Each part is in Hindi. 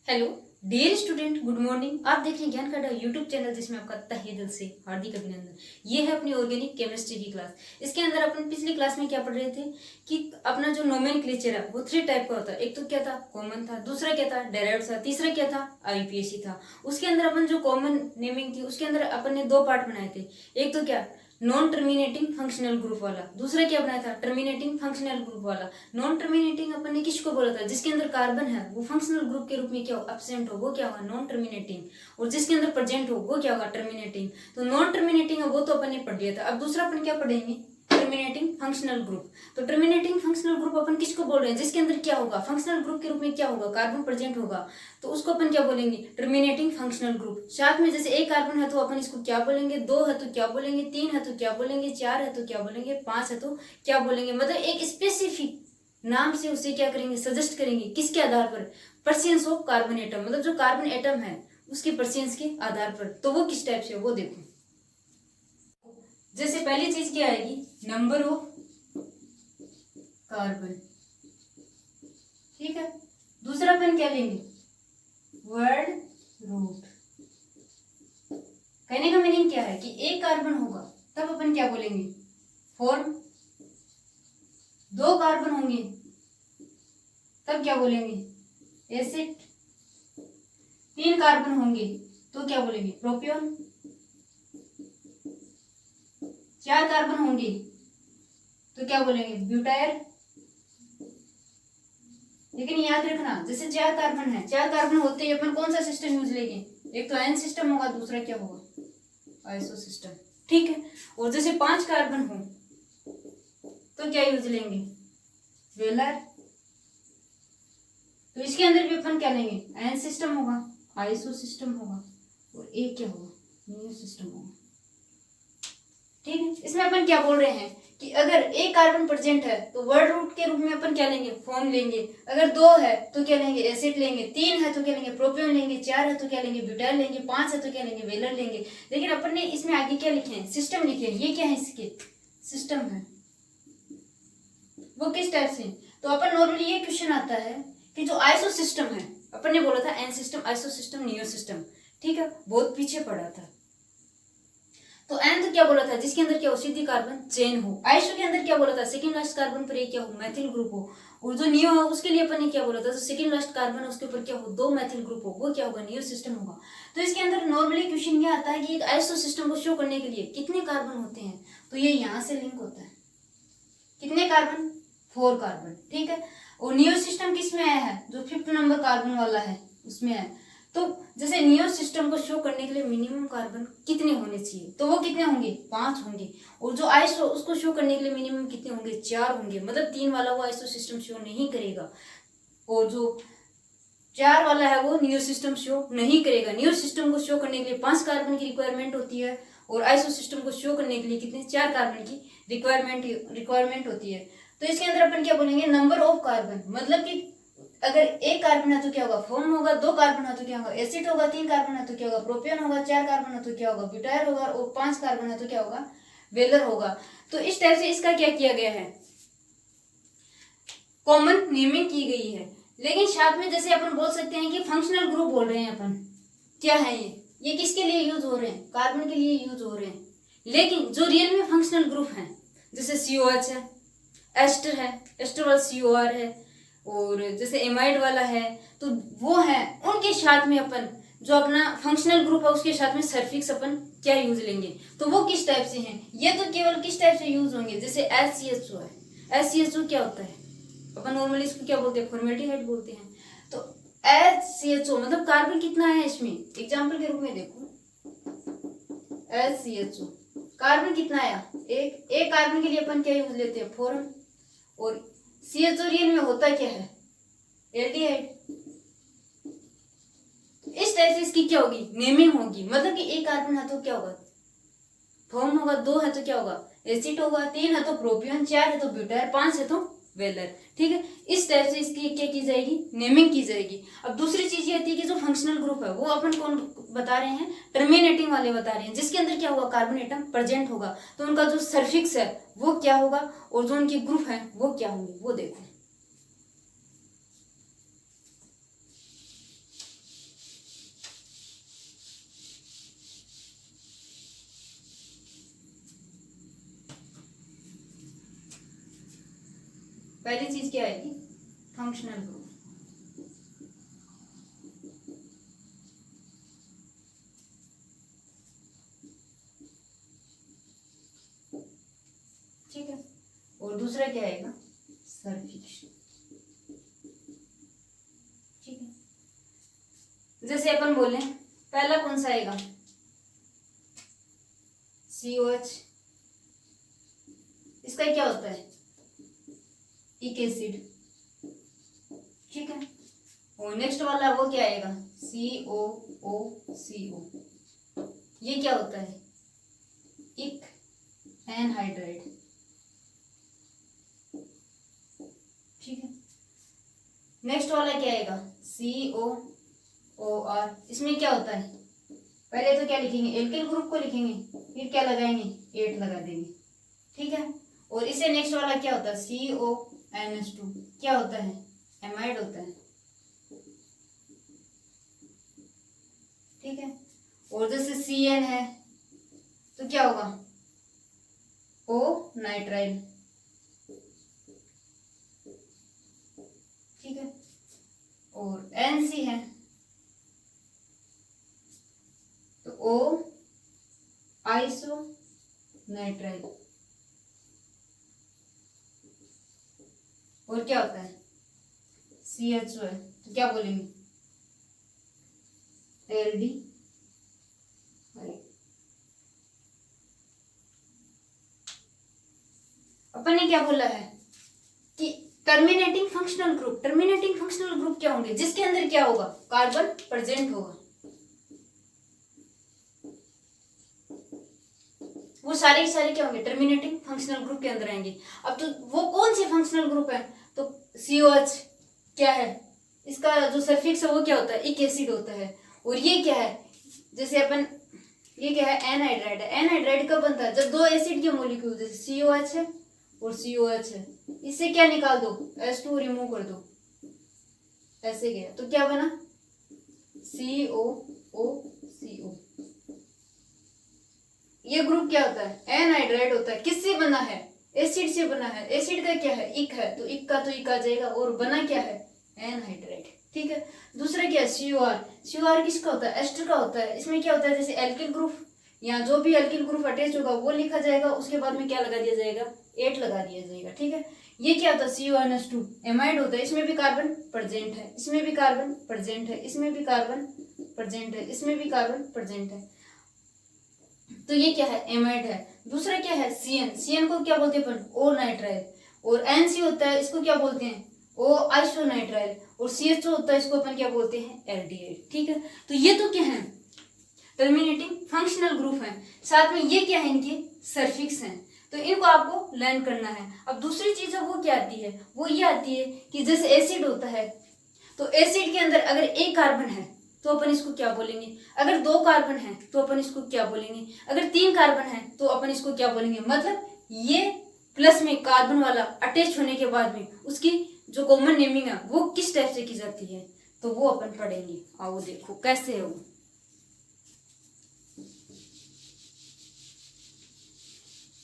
Hello dear student, good morning. आप देख रहे हैं ज्ञान का यूट्यूब चैनल, जिसमें आपका तहे दिल से हार्दिक अभिनंदन। ये है अपनी ऑर्गेनिक केमिस्ट्री की क्लास। इसके अंदर अपन पिछली क्लास में क्या पढ़ रहे थे कि अपना जो नोमेनक्लेचर है वो 3 टाइप का होता है। एक तो क्या था, कॉमन था, दूसरा क्या था, डेराइव्ड था, तीसरा क्या था, आईपीएसी था। उसके अंदर अपन जो कॉमन नेमिंग थी उसके अंदर अपन ने 2 पार्ट बनाए थे। एक तो क्या, नॉन टर्मिनेटिंग फंक्शनल ग्रुप वाला, दूसरा क्या बनाया था, टर्मिनेटिंग फंक्शनल ग्रुप वाला। नॉन टर्मिनेटिंग अपन ने किसको बोला था, जिसके अंदर कार्बन है वो फंक्शनल ग्रुप के रूप में क्या हो, एब्सेंट हो, वो क्या होगा, नॉन टर्मिनेटिंग। और जिसके अंदर प्रेजेंट हो वो क्या होगा, टर्मिनेटिंग। तो नॉन टर्मिनेटिंग है वो तो अपन ने पढ़ लिया था। अब दूसरा अपन क्या पढ़ेंगे, टर्मिनेटिंग फंक्शनल ग्रुप। तो टर्मिनेटिंग फंक्शनल ग्रुप अपन किसको बोल रहे हैं, जिसके अंदर क्या होगा, फंक्शनल ग्रुप के रूप में क्या होगा, कार्बन प्रेजेंट होगा, तो उसको अपन क्या बोलेंगे, टर्मिनेटिंग फंक्शनल ग्रुप। साथ में जैसे एक कार्बन है तो अपन इसको क्या बोलेंगे, 2 है तो क्या बोलेंगे, 3 है तो क्या बोलेंगे, 4 है तो क्या बोलेंगे, 5 है तो क्या बोलेंगे। मतलब एक स्पेसिफिक नाम से उसे क्या करेंगे, सजेस्ट करेंगे। किसके आधार पर, परसेंस ऑफ कार्बन एटम, मतलब जो कार्बन एटम है उसके परसेंस के आधार पर। तो वो किस टाइप से, वो देखो। जैसे पहली चीज क्या आएगी, नंबर ऑफ कार्बन, ठीक है। दूसरा अपन क्या लेंगे, वर्ड रूट। कहने का मीनिंग क्या है कि एक कार्बन होगा तब अपन क्या बोलेंगे, फॉर्म। 2 कार्बन होंगे तब क्या बोलेंगे, एसिड। 3 कार्बन होंगे तो क्या बोलेंगे, प्रोपियोन। 4 कार्बन होंगे तो क्या बोलेंगे, ब्यूटायर। लेकिन याद रखना, जैसे 4 कार्बन है, 4 कार्बन होते ही अपन कौन सा सिस्टम यूज लेंगे, एक तो एन सिस्टम होगा, दूसरा क्या होगा, आइसो सिस्टम, ठीक है। और जैसे 5 कार्बन हो तो क्या यूज लेंगे, वेलर। तो इसके अंदर भी अपन क्या लेंगे, एन सिस्टम होगा, आइसो सिस्टम होगा, और एक क्या होगा, नियो सिस्टम होगा, ठीक है। इसमें अपन क्या बोल रहे हैं कि अगर एक कार्बन प्रेजेंट है तो वर्ड रूट के रूप में अपन क्या लेंगे, फॉर्म लेंगे। अगर 2 है तो क्या लेंगे, एसिड लेंगे। 3 है तो क्या लेंगे, प्रोपियोन लेंगे। 4 है तो क्या लेंगे, ब्यूटाइल लेंगे। 5 है तो क्या लेंगे, वेलर लेंगे। लेकिन अपन ने इसमें आगे क्या लिखे हैं, सिस्टम लिखे हैं। ये क्या है, इसके सिस्टम है, वो किस टाइप से। तो अपन नॉर्मली ये क्वेश्चन आता है कि जो आइसो सिस्टम है, अपन ने बोला था n system, iso system, neo system, ठीक है, बहुत पीछे पड़ा था। तो एन तो क्या बोला था, जिसके अंदर क्या हो, सीधी कार्बन चेन हो। आइसो के अंदर क्या बोला था, सेकंड लास्ट कार्बन पर एक क्या हो, मैथिल ग्रुप हो। और जो नियो है उसके लिए अपन ने क्या बोला था, जो सेकंड लास्ट कार्बन है उसके ऊपर क्या हो, 2 मैथिल ग्रुप हो, वो क्या होगा, नियो सिस्टम होगा। तो इसके अंदर नॉर्मली क्वेश्चन ये आता है कि एक आइसो सिस्टम को शो करने के लिए कितने कार्बन होते हैं, तो ये यहाँ से लिंक होता है। कितने कार्बन, 4 कार्बन, ठीक है। और नियो सिस्टम किस में आया है, जो 5th नंबर कार्बन वाला है उसमें है। तो जैसे नियो सिस्टम को शो करने के लिए मिनिमम कार्बन कितने होने चाहिए, तो वो कितने होंगे, 5 होंगे। और जो आइसो उसको शो करने के लिए मिनिमम कितने होंगे, 4 होंगे। मतलब 3 वाला वो आइसो सिस्टम शो नहीं करेगा, और जो 4 वाला है वो नियो सिस्टम शो नहीं करेगा। नियो सिस्टम को शो करने के लिए 5 कार्बन की रिक्वायरमेंट होती है, और आइसो सिस्टम को शो करने के लिए कितने, 4 कार्बन की रिक्वायरमेंट होती है। तो इसके अंदर अपन क्या बोलेंगे, नंबर ऑफ कार्बन। मतलब कि अगर एक कार्बन है तो क्या होगा, फॉर्म होगा। 2 कार्बन है तो क्या होगा, एसिड होगा। 3 कार्बन है तो क्या होगा, प्रोपियन होगा। 4 कार्बन है तो क्या होगा, ब्यूटाइल होगा। और 5 कार्बन है तो क्या होगा, वेलर होगा। तो इस टाइप से इसका क्या किया गया है, कॉमन नेमिंग की गई है। लेकिन साथ में जैसे अपन बोल सकते हैं कि फंक्शनल ग्रुप बोल रहे हैं अपन, क्या है ये किसके लिए यूज हो रहे हैं, कार्बन के लिए यूज हो रहे हैं। लेकिन जो रियल में फंक्शनल ग्रुप है, जैसे COH है, एस्टर है, एस्टर वाला COR है, और जैसे एमाइड वाला है, तो वो है उनके साथ में अपन जो अपना फंक्शनल ग्रुप है उसके साथ में सफिक्स अपन क्या यूज लेंगे, तो वो किस टाइप से हैं। ये तो केवल किस टाइप से यूज होंगे, जैसे SCHO है। SCHO क्या होता है, अपन नॉर्मली इसको क्या बोलते हैं, फॉर्मेल्डिहाइड बोलते हैं। तो SCHO मतलब कार्बन कितना है इसमें, एग्जाम्पल के रूप में देखो, SCHO कार्बन कितना आया, एक कार्बन के लिए अपन क्या यूज लेते हैं, फॉर्म। और CHO रियल में होता क्या है, एल्डिहाइड। इस टाइप से इसकी क्या होगी, नेमिंग होगी। मतलब कि एक कार्बन है तो क्या होगा, फॉर्म होगा। 2 है तो क्या होगा, एसिड होगा। 3 है तो प्रोपियन। 4 है तो ब्यूटाइल। 5 है तो वेलर, ठीक है। इस टाइप से इसकी क्या की जाएगी, नेमिंग की जाएगी। अब दूसरी चीज ये आती है कि जो फंक्शनल ग्रुप है वो अपन कौन बता रहे हैं, टर्मिनेटिंग वाले बता रहे हैं, जिसके अंदर क्या होगा, कार्बन एटम प्रेजेंट होगा। तो उनका जो सफिक्स है वो क्या होगा, और जो उनके ग्रुप है वो क्या होंगे, वो देखो। पहली चीज क्या आएगी, फंक्शनल ग्रुप। ठीक है, और दूसरा क्या आएगा, सफिक्स। ठीक है, जैसे अपन बोले पहला कौन सा आएगा, COH, इसका क्या होता है, इक एसिड। ठीक है, और नेक्स्ट वाला वो क्या आएगा, COOCO, ये क्या होता है, इक एनहाइड्राइड। ठीक है, नेक्स्ट वाला क्या आएगा, COOR, इसमें क्या होता है, पहले तो क्या लिखेंगे, एल्किल ग्रुप को लिखेंगे, फिर क्या लगाएंगे, 8 लगा देंगे। ठीक है, और इससे नेक्स्ट वाला क्या होता है, CONH2, क्या होता है, एमाइड होता है। ठीक है, और जैसे CN है तो क्या होगा, O नाइट्राइल। ठीक है, और NC है तो O आइसो नाइट्राइल। और क्या होता है, CHO है तो क्या बोलेंगे, LD। अपन ने क्या बोला है कि terminating functional group, terminating functional group क्या होंगे, जिसके अंदर क्या होगा, कार्बन प्रेजेंट होगा। वो सारे के सारे क्या होंगे, टर्मिनेटिंग फंक्शनल ग्रुप के अंदर आएंगे। अब तो वो कौन से फंक्शनल ग्रुप है, तो COH क्या है, इसका जो सफिक्स है वो क्या होता है, इक एसिड होता है। और ये क्या है, जैसे अपन ये क्या है, एनहाइड्राइड है। एनहाइड्राइड कब बनता है, जब दो एसिड के मॉलिक्यूल, जैसे COH है और COH है, इससे क्या निकाल दो, H2 रिमूव कर दो, ऐसे गया तो क्या बना, COOCO। ये ग्रुप क्या होता है, एनहाइड्राइड होता है। किससे बना है, एसिड से बना है। एसिड का क्या है, इक है, तो इक का तो इक आ जाएगा, और बना क्या है, एनहाइड्राइड। ठीक है, दूसरा क्या है, COR। COR किसका होता है, एस्टर का होता है। इसमें क्या होता है, जैसे एल्किल ग्रुप, यहाँ जो भी एल्किल ग्रुप अटैच होगा वो लिखा जाएगा, उसके बाद में क्या लगा दिया जाएगा, 8 लगा दिया जाएगा। ठीक है, ये क्या होता है, CONH2 एमाइड होता है। इसमें भी कार्बन प्रेजेंट है, इसमें भी कार्बन प्रेजेंट है, इसमें भी कार्बन प्रेजेंट है, इसमें भी कार्बन प्रेजेंट है, तो ये क्या है, एमाइड है। दूसरा क्या है, CN। CN को क्या बोलते हैं अपन, ओ नाइट्राइल। और NC होता है, इसको क्या बोलते हैं, ओ आइसोनाइट्राइल। और CHO होता है, इसको अपन क्या बोलते हैं, एल्डिहाइड। ठीक है, तो ये तो क्या है, टर्मिनेटिंग फंक्शनल ग्रुप है। साथ में ये क्या है, इनके सफिक्स हैं, तो इनको आपको लर्न करना है। अब दूसरी चीज है वो क्या आती है, वो ये आती है कि जैसे एसिड होता है, तो एसिड के अंदर अगर एक कार्बन है तो अपन इसको क्या बोलेंगे, अगर 2 कार्बन है तो अपन इसको क्या बोलेंगे, अगर 3 कार्बन है तो अपन इसको क्या बोलेंगे। मतलब ये प्लस में कार्बन वाला अटैच होने के बाद में उसकी जो कॉमन नेमिंग है वो किस टाइप से की जाती है, तो वो अपन पढ़ेंगे। आओ देखो कैसे है वो।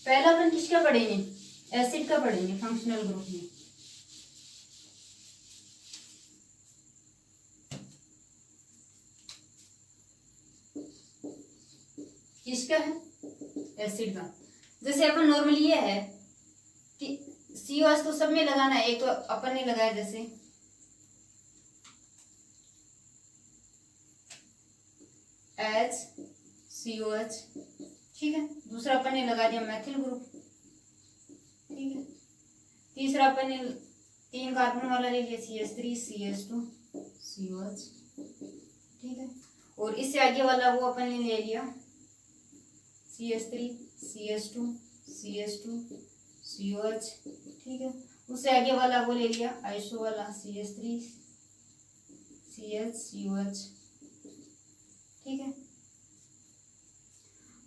पहला अपन किसका पढ़ेंगे, एसिड का पढ़ेंगे फंक्शनल ग्रुप में। किसका है, एसिड का। जैसे अपन नॉर्मली ये है कि COH तो सब में लगाना है, एक तो अपन ने लगाया जैसे HCOH। ठीक है, दूसरा अपन ने लगा दिया मैथिल ग्रुप। ठीक है, तीसरा अपन ने 3 कार्बन वाला ले लिया, CH3 CH2 COH। ठीक है, और इससे आगे वाला वो अपन ने ले लिया CH3 CH2 CH2 COH। ठीक है, उससे आगे वाला वो ले लिया आइसो वाला CH3 CH COH। ठीक है,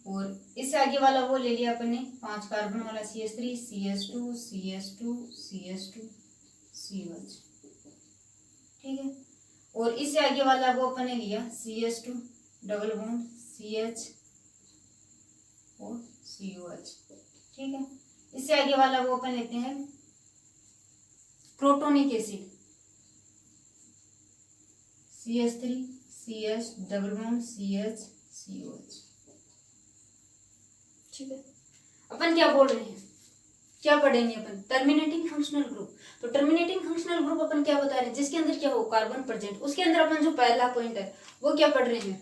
और इससे आगे वाला वो ले लिया अपन ने 5 कार्बन वाला CH3 CH2 CH2 CH2 COH। ठीक है, और इससे आगे वाला वो अपन ने लिया CH2 डबल बॉन्ड CH और COH। ठीक है, इससे आगे वाला वो अपन लेते हैं crotonic acid, CH3 CH double bond CH COH। ठीक है, अपन क्या बोल रहे हैं, क्या पढ़ेंगे अपन, टर्मिनेटिंग फंक्शनल ग्रुप। तो टर्मिनेटिंग फंक्शनल ग्रुप अपन क्या बता रहे हैं, जिसके अंदर क्या हो, कार्बन प्रेजेंट। उसके अंदर अपन जो पहला पॉइंट है वो क्या पढ़ रहे हैं,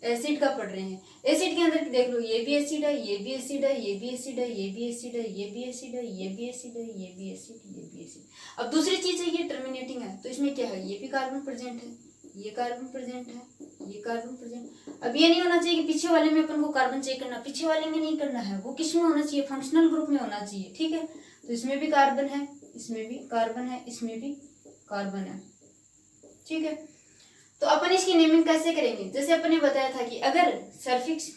एसिड का पढ़ रहे हैं। एसिड के अंदर देख लो, ये भी एसिड है, ये भी एसिड है, ये भी एसिड है, ये भी एसिड है, ये भी एसिड है, ये भी एसिड है, ये भी एसिड, ये भी एसिड। अब दूसरी चीज है, ये टर्मिनेटिंग है, तो इसमें क्या है, ये भी कार्बन प्रेजेंट है, ये कार्बन प्रेजेंट है, ये कार्बन प्रेजेंट। अब ये नहीं होना चाहिए कि पीछे वाले में अपन को कार्बन चेक करना, पीछे वाले में नहीं करना है, वो किस में होना चाहिए, फंक्शनल ग्रुप में होना चाहिए। ठीक है, तो इसमें भी कार्बन है, इसमें भी कार्बन है, इसमें भी कार्बन है। ठीक है, तो अपन इसकी नेमिंग कैसे करेंगे, जैसे अपन ने बताया था कि अगर सल्फिक्स,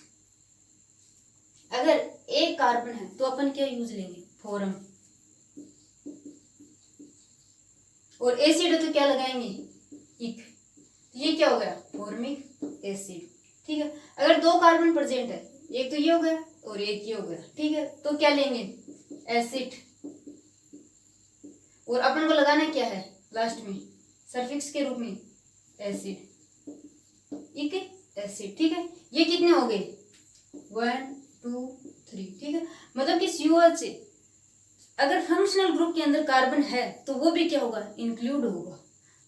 अगर एक कार्बन है तो अपन क्या यूज लेंगे, फोरम, और एसिड है तो क्या लगाएंगे, इक। तो ये क्या हो गया, फॉर्मिक एसिड। ठीक है, अगर दो कार्बन प्रेजेंट है, एक तो ये हो गया और एक ये हो गया। ठीक है, तो क्या लेंगे, एसिड, और अपन को लगाना क्या है लास्ट में, सल्फिक्स के रूप में एसिड, इक एसिड। ठीक है, ये कितने हो गए, 1 2 3। ठीक है, मतलब कि COH से अगर फंक्शनल ग्रुप के अंदर कार्बन है तो वो भी क्या होगा, इंक्लूड होगा।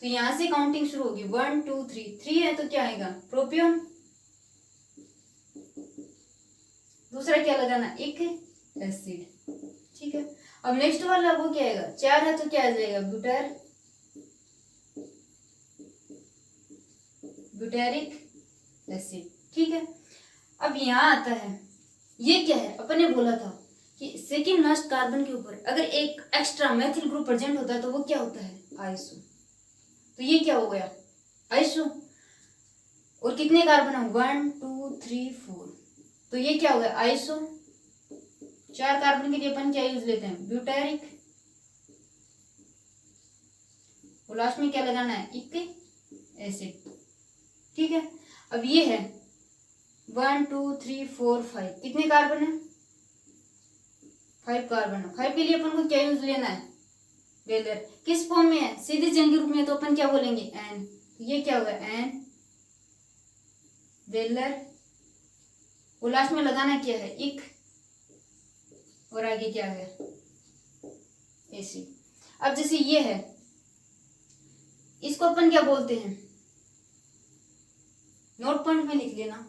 तो यहां से काउंटिंग शुरू होगी, 1 2 3। 3 है तो क्या आएगा, प्रोपियन। दूसरा क्या लगाना, इक एसिड। ठीक है, अब नेक्स्ट वाला वो क्या आएगा, 4 है तो क्या आ जाएगा, ब्यूटेरिक एसिड। ठीक है, अब यहाँ आता है, ये क्या है, अपन ने बोला था कि सेकेंड लास्ट कार्बन के ऊपर अगर एक एक्स्ट्रा मैथिल ग्रुप प्रेजेंट होता है तो वो क्या होता है, आइसो। तो ये क्या हो गया, आइसो। और कितने कार्बन है, 1 2 3 4। तो ये क्या हो गया, आइसो। 4 कार्बन के लिए अपन क्या यूज लेते हैं, ब्यूटेरिक, और लास्ट में क्या लगाना है, इक एसिड। ठीक है, अब ये है 1 2 3 4 5, कितने कार्बन है, 5 कार्बन है। 5 के लिए अपन को क्या यूज लेना है, वेलर। किस फॉर्म में है, सीधे चेन के रूप में, तो अपन क्या बोलेंगे, एन। तो ये क्या होगा, एन वेलर, और लास्ट में लगाना क्या है, इक, और आगे क्या है, एसिड। अब जैसे ये है, इसको अपन क्या बोलते हैं, नोट पॉइंट में लिख लेना,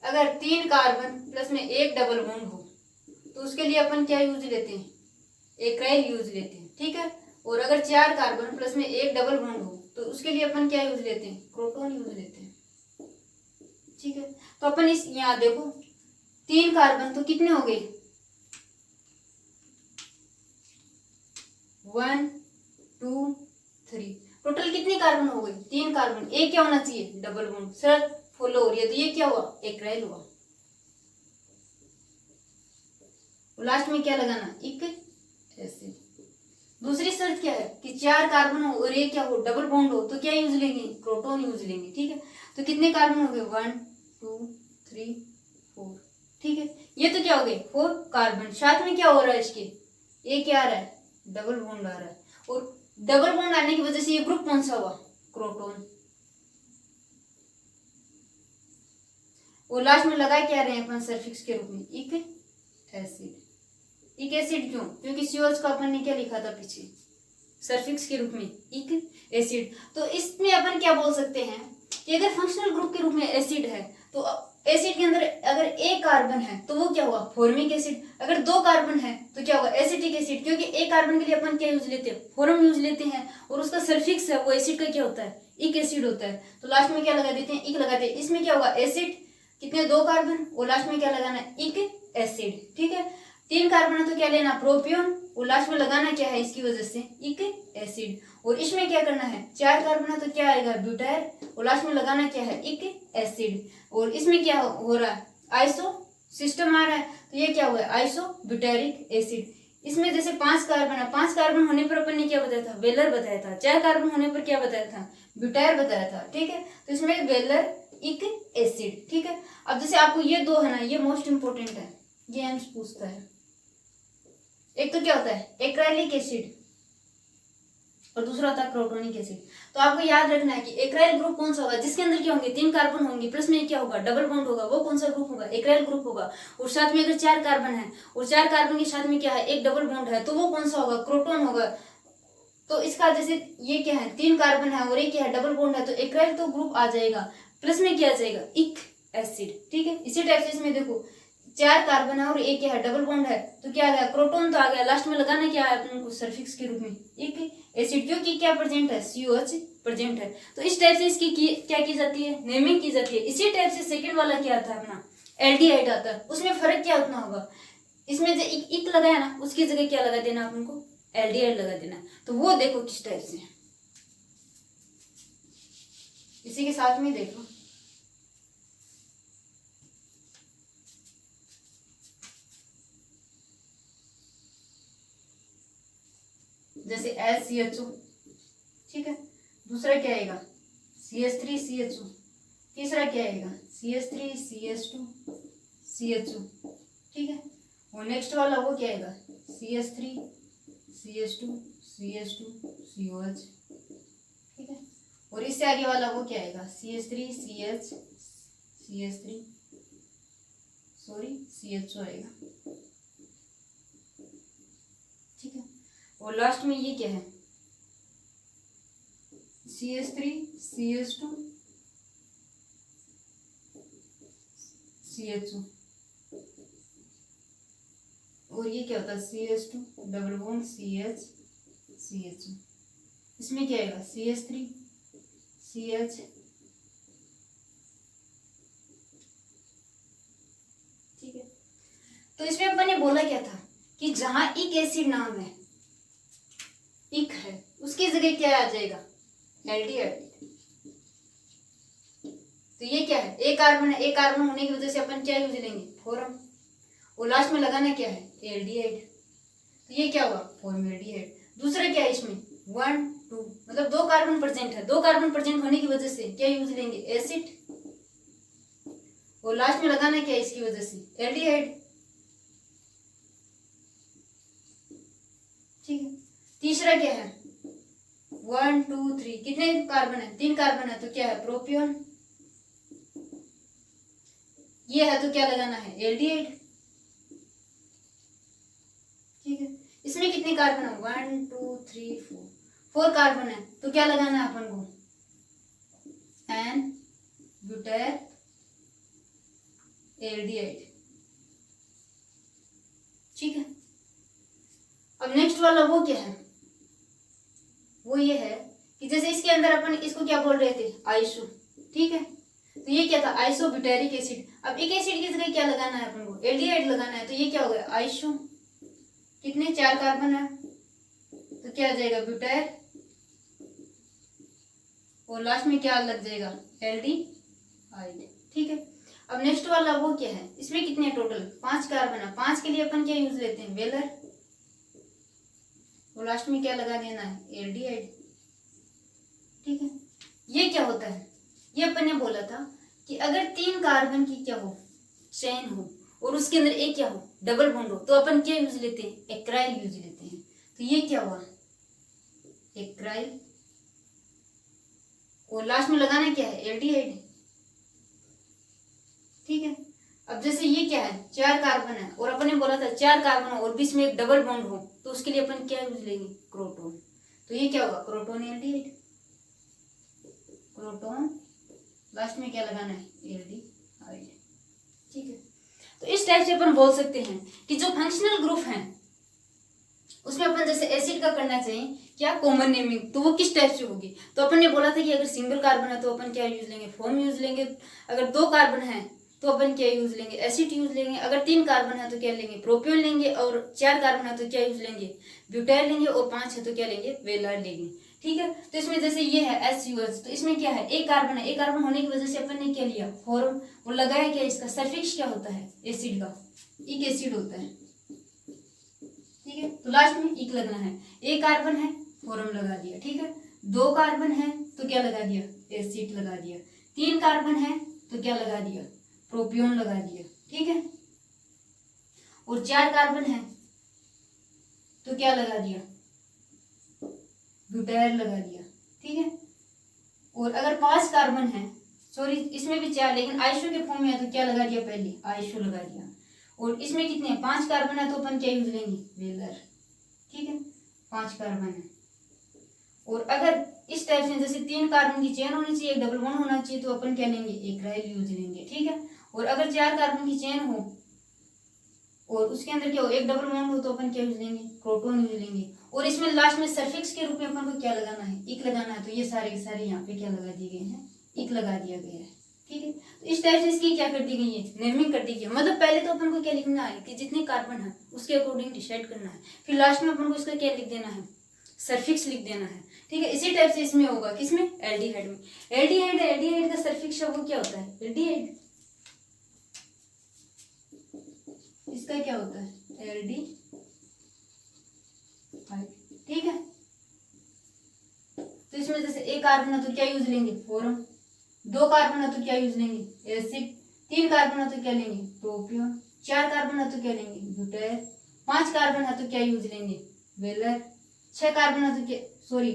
अगर 3 कार्बन प्लस में एक डबल बॉन्ड हो तो उसके लिए अपन क्या यूज लेते हैं, एक्राइल यूज लेते हैं। ठीक है, और अगर 4 कार्बन प्लस में एक डबल बॉन्ड हो तो उसके लिए अपन क्या यूज लेते हैं, क्रोटोन यूज लेते हैं। ठीक है, तो अपन इस यहाँ देखो 3 कार्बन तो कितने हो गए, 1 2 3। टोटल कितने कार्बन हो गए, 3 कार्बन। एक क्या होना चाहिए, डबल बॉन्ड। सर फॉलो हो रही है, तो ये क्या हुआ, एक्राइल हुआ। लास्ट में क्या लगाना, इक एसिड। दूसरी शर्त क्या है कि 4 कार्बन हो और एक क्या हो, डबल बॉन्ड हो, तो क्या यूज लेंगे, क्रोटोन यूज लेंगे। ठीक है, तो कितने कार्बन हो गए, 1 2 3 4। ठीक है, ये तो क्या हो गए, 4 कार्बन। साथ में क्या हो रहा है इसके, ये क्या आ रहा है, डबल बॉन्ड आ रहा है, और डबल बॉन्ड आने की वजह से ये ग्रुप कौन सा हुआ, क्रोटोन। और लास्ट में लगा क्या रहे हैं अपन, सल्फिक्स के रूप में, इक एसिड। इक एसिड क्यों, क्योंकि COH का अपन ने क्या लिखा था पीछे, सल्फिक्स के रूप में इक एसिड। तो इसमें अपन क्या बोल सकते हैं कि अगर फंक्शनल ग्रुप के रूप में एसिड है तो एसिड के अंदर अगर एक कार्बन है तो वो क्या हुआ, फॉर्मिक एसिड। अगर 2 कार्बन है तो क्या होगा, एसिटिक एसिड, क्योंकि एक कार्बन के लिए अपन क्या यूज लेते हैं, फॉर्म यूज लेते हैं, और उसका सल्फिक्स है वो एसिड का क्या होता है, इक एसिड होता है। तो लास्ट में क्या लगा देते हैं, इक लगाते हैं। इसमें क्या होगा, एसिड, कितने 2 कार्बन, और लास्ट में क्या लगाना है, इक एसिड। ठीक है, 3 कार्बन है तो क्या लेना, प्रोपियन, और लास्ट में लगाना क्या है इसकी वजह से, इक एसिड। और इसमें क्या करना है, 4 कार्बन है तो क्या आएगा, ब्यूटाइल, और लास्ट में लगाना क्या है, इक एसिड। और इसमें क्या हो रहा है, आइसो सिस्टम आ रहा है, तो ये क्या हुआ, आइसो ब्यूटेरिक एसिड। इसमें जैसे 5 कार्बन है, 5 कार्बन होने पर अपन ने क्या बताया था, वेलर बताया था। 4 कार्बन होने पर क्या बताया था, ब्यूटाइल बताया था। ठीक है, तो इसमें वेलर, इक एसिड। ठीक है, अब जैसे आपको ये 2 है ना, ये मोस्ट इंपोर्टेंट है, ये एम्स पूछता है। एक तो क्या होता है एक्राइलिक एसिड और दूसरा होता है प्रोटोनिक एसिड। तो आपको याद रखना है कि एक्राइल ग्रुप कौन सा होगा जिसके अंदर क्या होंगे 3 कार्बन होंगे प्लस में क्या होगा डबल बॉन्ड होगा, वो कौन सा ग्रुप होगा एक्राइल ग्रुप होगा। और साथ में अगर 4 कार्बन है और 4 कार्बन के साथ में क्या है एक डबल बॉन्ड है तो वो कौन सा होगा क्रोटोन होगा। तो इसका जैसे ये क्या है 3 कार्बन है और ये क्या है डबल बॉन्ड है तो एक्राइल तो ग्रुप आ जाएगा, प्लस में क्या आ जाएगा इक एसिड। ठीक है, इसी टाइप से इसमें देखो 4 कार्बन है और एक क्या है डबल बॉन्ड है तो क्या आ गया क्रोटोन तो आ गया। लास्ट में लगाना क्या है अपन को सल्फिक्स के रूप में एक एसिड, क्योंकि क्या प्रेजेंट है COH प्रेजेंट है। तो इस टाइप से इसकी क्या की जाती है नेमिंग की जाती है। इसी टाइप से सेकंड वाला क्या आता है अपना एल्डिहाइड आता है, उसमें फर्क क्या उतना होगा, इसमें जो इक लगाया ना उसकी जगह क्या लगा देना अपन को एल्डिहाइड लगा देना। तो वो देखो किस टाइप से, इसी के साथ में देखो जैसे SCHO। ठीक है, दूसरा क्या आएगा CH3CHO, तीसरा क्या आएगा CH3CH2CHO। ठीक है, और नेक्स्ट वाला वो क्या आएगा CH3CH2CH2COH। ठीक है, और इससे आगे वाला वो क्या आएगा CH3CHO आएगा। ठीक है, और लास्ट में ये क्या है CH3CH2CHO, और ये क्या होता है CH2 डबल बॉन्ड CHCHO। इसमें क्या आएगा CH3CH। ठीक है, तो इसमें अपन ने बोला क्या था कि जहां इक एसिड नाम है इक है उसकी जगह क्या आ जाएगा एल्डिहाइड। तो ये क्या है एक कार्बन है, एक कार्बन होने की वजह से अपन क्या यूज लेंगे फॉर्म, और लास्ट में लगाना क्या है एल्डिहाइड। तो ये क्या हुआ फॉर्मल्डिहाइड। दूसरा क्या है इसमें 1 2 मतलब 2 कार्बन प्रेजेंट है, 2 कार्बन प्रेजेंट होने की वजह से क्या यूज लेंगे एसिड, और लास्ट में लगाना क्या है इसकी वजह से एल्डिहाइड। ठीक है, तीसरा क्या है 1 2 3 कितने कार्बन है 3 कार्बन है तो क्या है प्रोपियोन, ये है तो क्या लगाना है एल्डिहाइड। ठीक है, इसमें कितने कार्बन है 1 2 3 4 कार्बन है तो क्या लगाना है अपन को एन ब्यूटाइल एल्डिहाइड। ठीक है, अब नेक्स्ट वाला वो क्या है वो ये है कि जैसे इसके अंदर अपन इसको क्या बोल रहे थे आइसो। ठीक है, तो ये क्या था आइसो ब्यूटेरिक एसिड। अब एक एसिड की जगह क्या लगाना है अपन को एल्डिहाइड लगाना है, तो ये क्या हो गया आइसो कितने 4 कार्बन है तो क्या आ जाएगा ब्यूटाइल, और लास्ट में क्या लग जाएगा एल्डिहाइड। ठीक है, अब नेक्स्ट वाला वो क्या है इसमें कितने टोटल 5 कार्बन है, 5 के लिए अपन क्या यूज लेते हैं वेलर, और लास्ट में क्या लगा देना है एल्डिहाइड। ठीक है, ये क्या होता है ये अपन ने बोला था कि अगर 3 कार्बन की क्या हो चेन हो और उसके अंदर एक क्या हो डबल बॉन्ड हो तो अपन क्या यूज लेते हैं एक्राइल यूज लेते हैं। तो ये क्या हुआ एक्राइल, और लास्ट में लगाना क्या है एल्डिहाइड। ठीक है, अब जैसे ये क्या है 4 कार्बन है और अपन ने बोला था 4 कार्बन हो और बीच में एक डबल बॉन्ड हो तो उसके लिए अपन क्या यूज लेंगे क्रोटोन। तो ये क्या होगा क्रोटोन एल्डिहाइड, क्रोटोन लास्ट में क्या लगाना है एल्डिहाइड। ठीक है, तो इस टाइप से अपन बोल सकते हैं कि जो फंक्शनल ग्रुप हैं उसमें अपन जैसे एसिड का करना चाहिए क्या कॉमन नेमिंग, तो वो किस टाइप से होगी। तो अपन ने बोला था कि अगर सिंगल कार्बन है तो अपन क्या यूज लेंगे फॉर्म यूज लेंगे, अगर 2 कार्बन है तो अपन क्या यूज लेंगे एसिड यूज लेंगे, अगर 3 कार्बन है तो क्या लेंगे प्रोपियोन लेंगे, और 4 कार्बन है तो क्या यूज लेंगे ब्यूटाइल लेंगे, और 5 है तो क्या लेंगे वेलार लेंगे। ठीक है, तो इसमें जैसे ये है SUH तो इसमें क्या है एक कार्बन है, एक कार्बन होने की वजह से अपन ने क्या लिया फॉर्म, और लगाया क्या इसका सल्फिक्स क्या होता है एसिड का इक एसिड होता है। ठीक है, तो लास्ट में इक लगना है, एक कार्बन है फॉर्म लगा दिया। ठीक है, 2 कार्बन है तो क्या लगा दिया एसिड लगा दिया, 3 कार्बन है तो क्या लगा दिया प्रोपियोन लगा दिया। ठीक है, और 4 कार्बन है तो क्या लगा दिया, ब्यूटाइल लगा दिया, ठीक है। और अगर 5 कार्बन है, सॉरी इसमें भी 4 लेकिन आइसो के फॉर्म में है तो क्या लगा दिया, पहले आइसो लगा दिया। और इसमें कितने 5 कार्बन है तो अपन क्या यूज लेंगे, वेलर, ठीक है, 5 कार्बन है। और अगर इस टाइप से जैसे 3 कार्बन की चेन होनी चाहिए, एक डबल बॉन्ड होना चाहिए, तो अपन क्या लेंगे, एक राइल यूज लेंगे, ठीक है। और अगर 4 कार्बन की चेन हो और उसके अंदर क्या हो, एक डबल बॉन्ड हो, तो अपन क्या यूज लेंगे, प्रोटॉन यूज लेंगे। और इसमें लास्ट में सफिक्स के रूप में अपन को क्या लगाना है, इक लगाना है। तो ये सारे के सारे यहाँ पे क्या लगा दिए गए हैं, इक लगा दिया गया है, ठीक है। तो इस टाइप से इसकी क्या कर दी गई है, नेमिंग कर दी गई है। मतलब पहले तो अपन को क्या लिखना है कि जितने कार्बन है उसके अकॉर्डिंग डिसाइड करना है, फिर लास्ट में अपन को इसका क्या लिख देना है, सफिक्स लिख देना है, ठीक है। इसी टाइप से इसमें होगा, किसमें, एल्डिहाइड में। एल्डिहाइड का सफिक्स वो क्या होता है, एल्डिहाइड, इसका क्या होता है, एल्डिहाइड, ठीक है। तो इसमें जैसे एक कार्बन है तो क्या यूज लेंगे, फोरम, 2 कार्बन है तो क्या यूज लेंगे, एसिड, 3 कार्बन है तो क्या लेंगे, प्रोपियोन, 4 कार्बन है तो क्या लेंगे, ब्यूटाइल, 5 कार्बन है तो क्या यूज लेंगे, वेलर, 6 कार्बन है तो क्या, सॉरी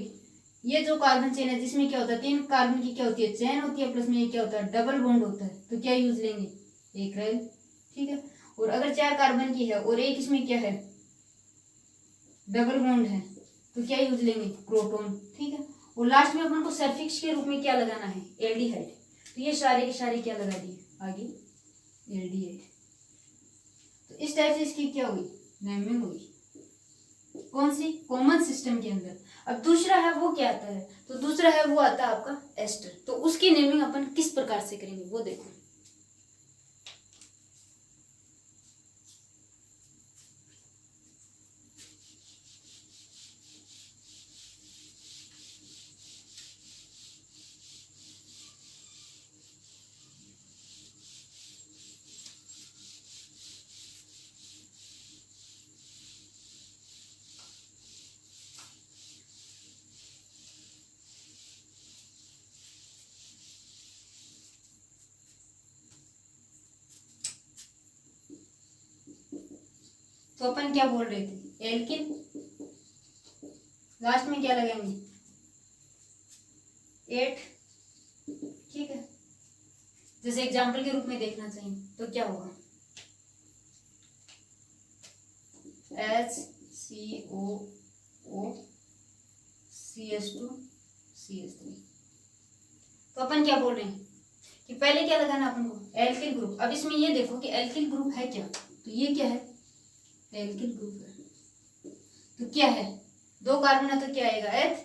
ये जो कार्बन चेन है जिसमें क्या होता है, 3 कार्बन की क्या होती है, चेन होती है, प्लस में ये क्या होता है, डबल बॉन्ड होता है, तो क्या यूज लेंगे, एक राइल, ठीक है। और अगर 4 कार्बन की है और एक इसमें क्या है, डबल बॉन्ड है, तो क्या यूज लेंगे, प्रोटॉन, ठीक है। और लास्ट में अपन को सफिक्स के रूप में क्या लगाना है, एल्डिहाइड। तो ये सारे के सारे क्या लगा दिए आगे, एल्डिहाइड। तो इस टाइप से इसकी क्या हुई, नेमिंग हुई, कौन सी, कॉमन सिस्टम के अंदर। अब दूसरा है वो क्या आता है, तो दूसरा है वो आता है आपका एस्टर। तो उसकी नेमिंग अपन किस प्रकार से करेंगे वो देखो। तो अपन क्या बोल रहे थे, एल्किन, लास्ट में क्या लगाएंगे, 8, ठीक है। जैसे एग्जाम्पल के रूप में देखना चाहिए तो क्या होगा, HCOO CH2CH3। तो अपन क्या बोल रहे हैं कि पहले क्या लगाना अपन को, एल्किल ग्रुप। अब इसमें ये देखो कि एल्किल ग्रुप है क्या, तो ये क्या है, एल्किल ग्रुप है। तो क्या है, 2 कार्बन है तो क्या आएगा, एथ,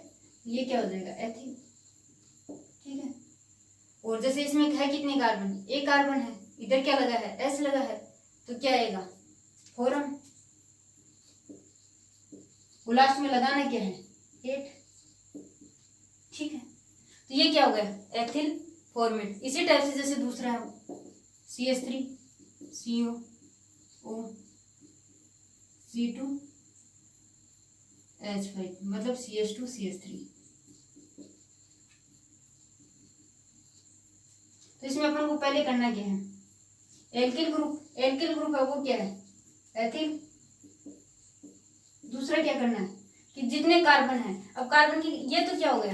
ये क्या हो जाएगा, एथिल, ठीक है। और जैसे इसमें है कितने कार्बन, एक कार्बन है, इधर क्या लगा है, एस लगा है, तो क्या आएगा, फोरम। वो लास्ट में लगाना क्या है, 8, ठीक है। तो ये क्या हो गया, एथिल फॉर्मेट। इसी टाइप से जैसे दूसरा है CH3 CO C2 H5, मतलब CH2 CH3। तो इसमें अपन को पहले करना क्या है, एल्किल ग्रुप, एल्किल ग्रुप है वो क्या है, एथिल। दूसरा क्या करना है कि जितने कार्बन है, अब कार्बन की ये तो क्या हो गया,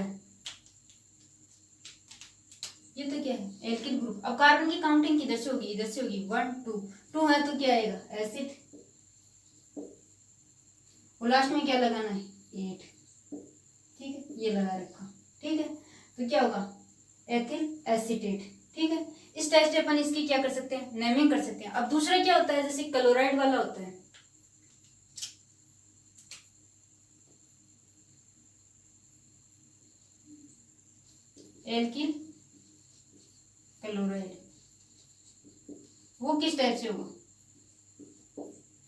ये तो क्या है, एल्किल ग्रुप। अब कार्बन की काउंटिंग किधर से होगी, इधर से होगी, 1 2 है तो क्या आएगा, एसिड। और लास्ट में क्या लगाना है, 8, ठीक है, ये लगा रखा, ठीक है। तो क्या होगा, एथिल एसीटेट, ठीक है। इस टाइप से अपन इसकी क्या कर सकते हैं, नेमिंग कर सकते हैं। अब दूसरा क्या होता है, जैसे क्लोराइड वाला होता है, एल्किल क्लोराइड, वो किस टाइप से होगा,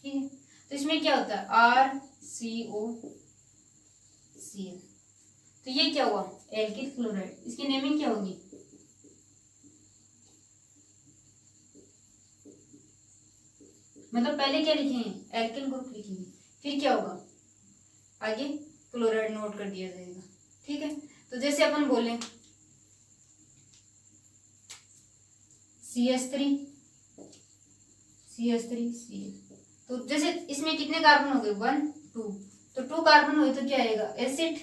ठीक है। तो इसमें क्या होता है, RCOCl। तो ये क्या हुआ, एल्किल क्लोराइड। इसकी नेमिंग क्या होगी, मतलब पहले क्या लिखेंगे, एल्किल ग्रुप लिखेंगे, फिर क्या होगा, आगे क्लोराइड नोट कर दिया जाएगा, ठीक है। तो जैसे अपन बोले CH3 CH3 CH, तो जैसे इसमें कितने कार्बन हो गए, 1 2, तो 2 कार्बन हुए तो क्या आएगा, एसिड,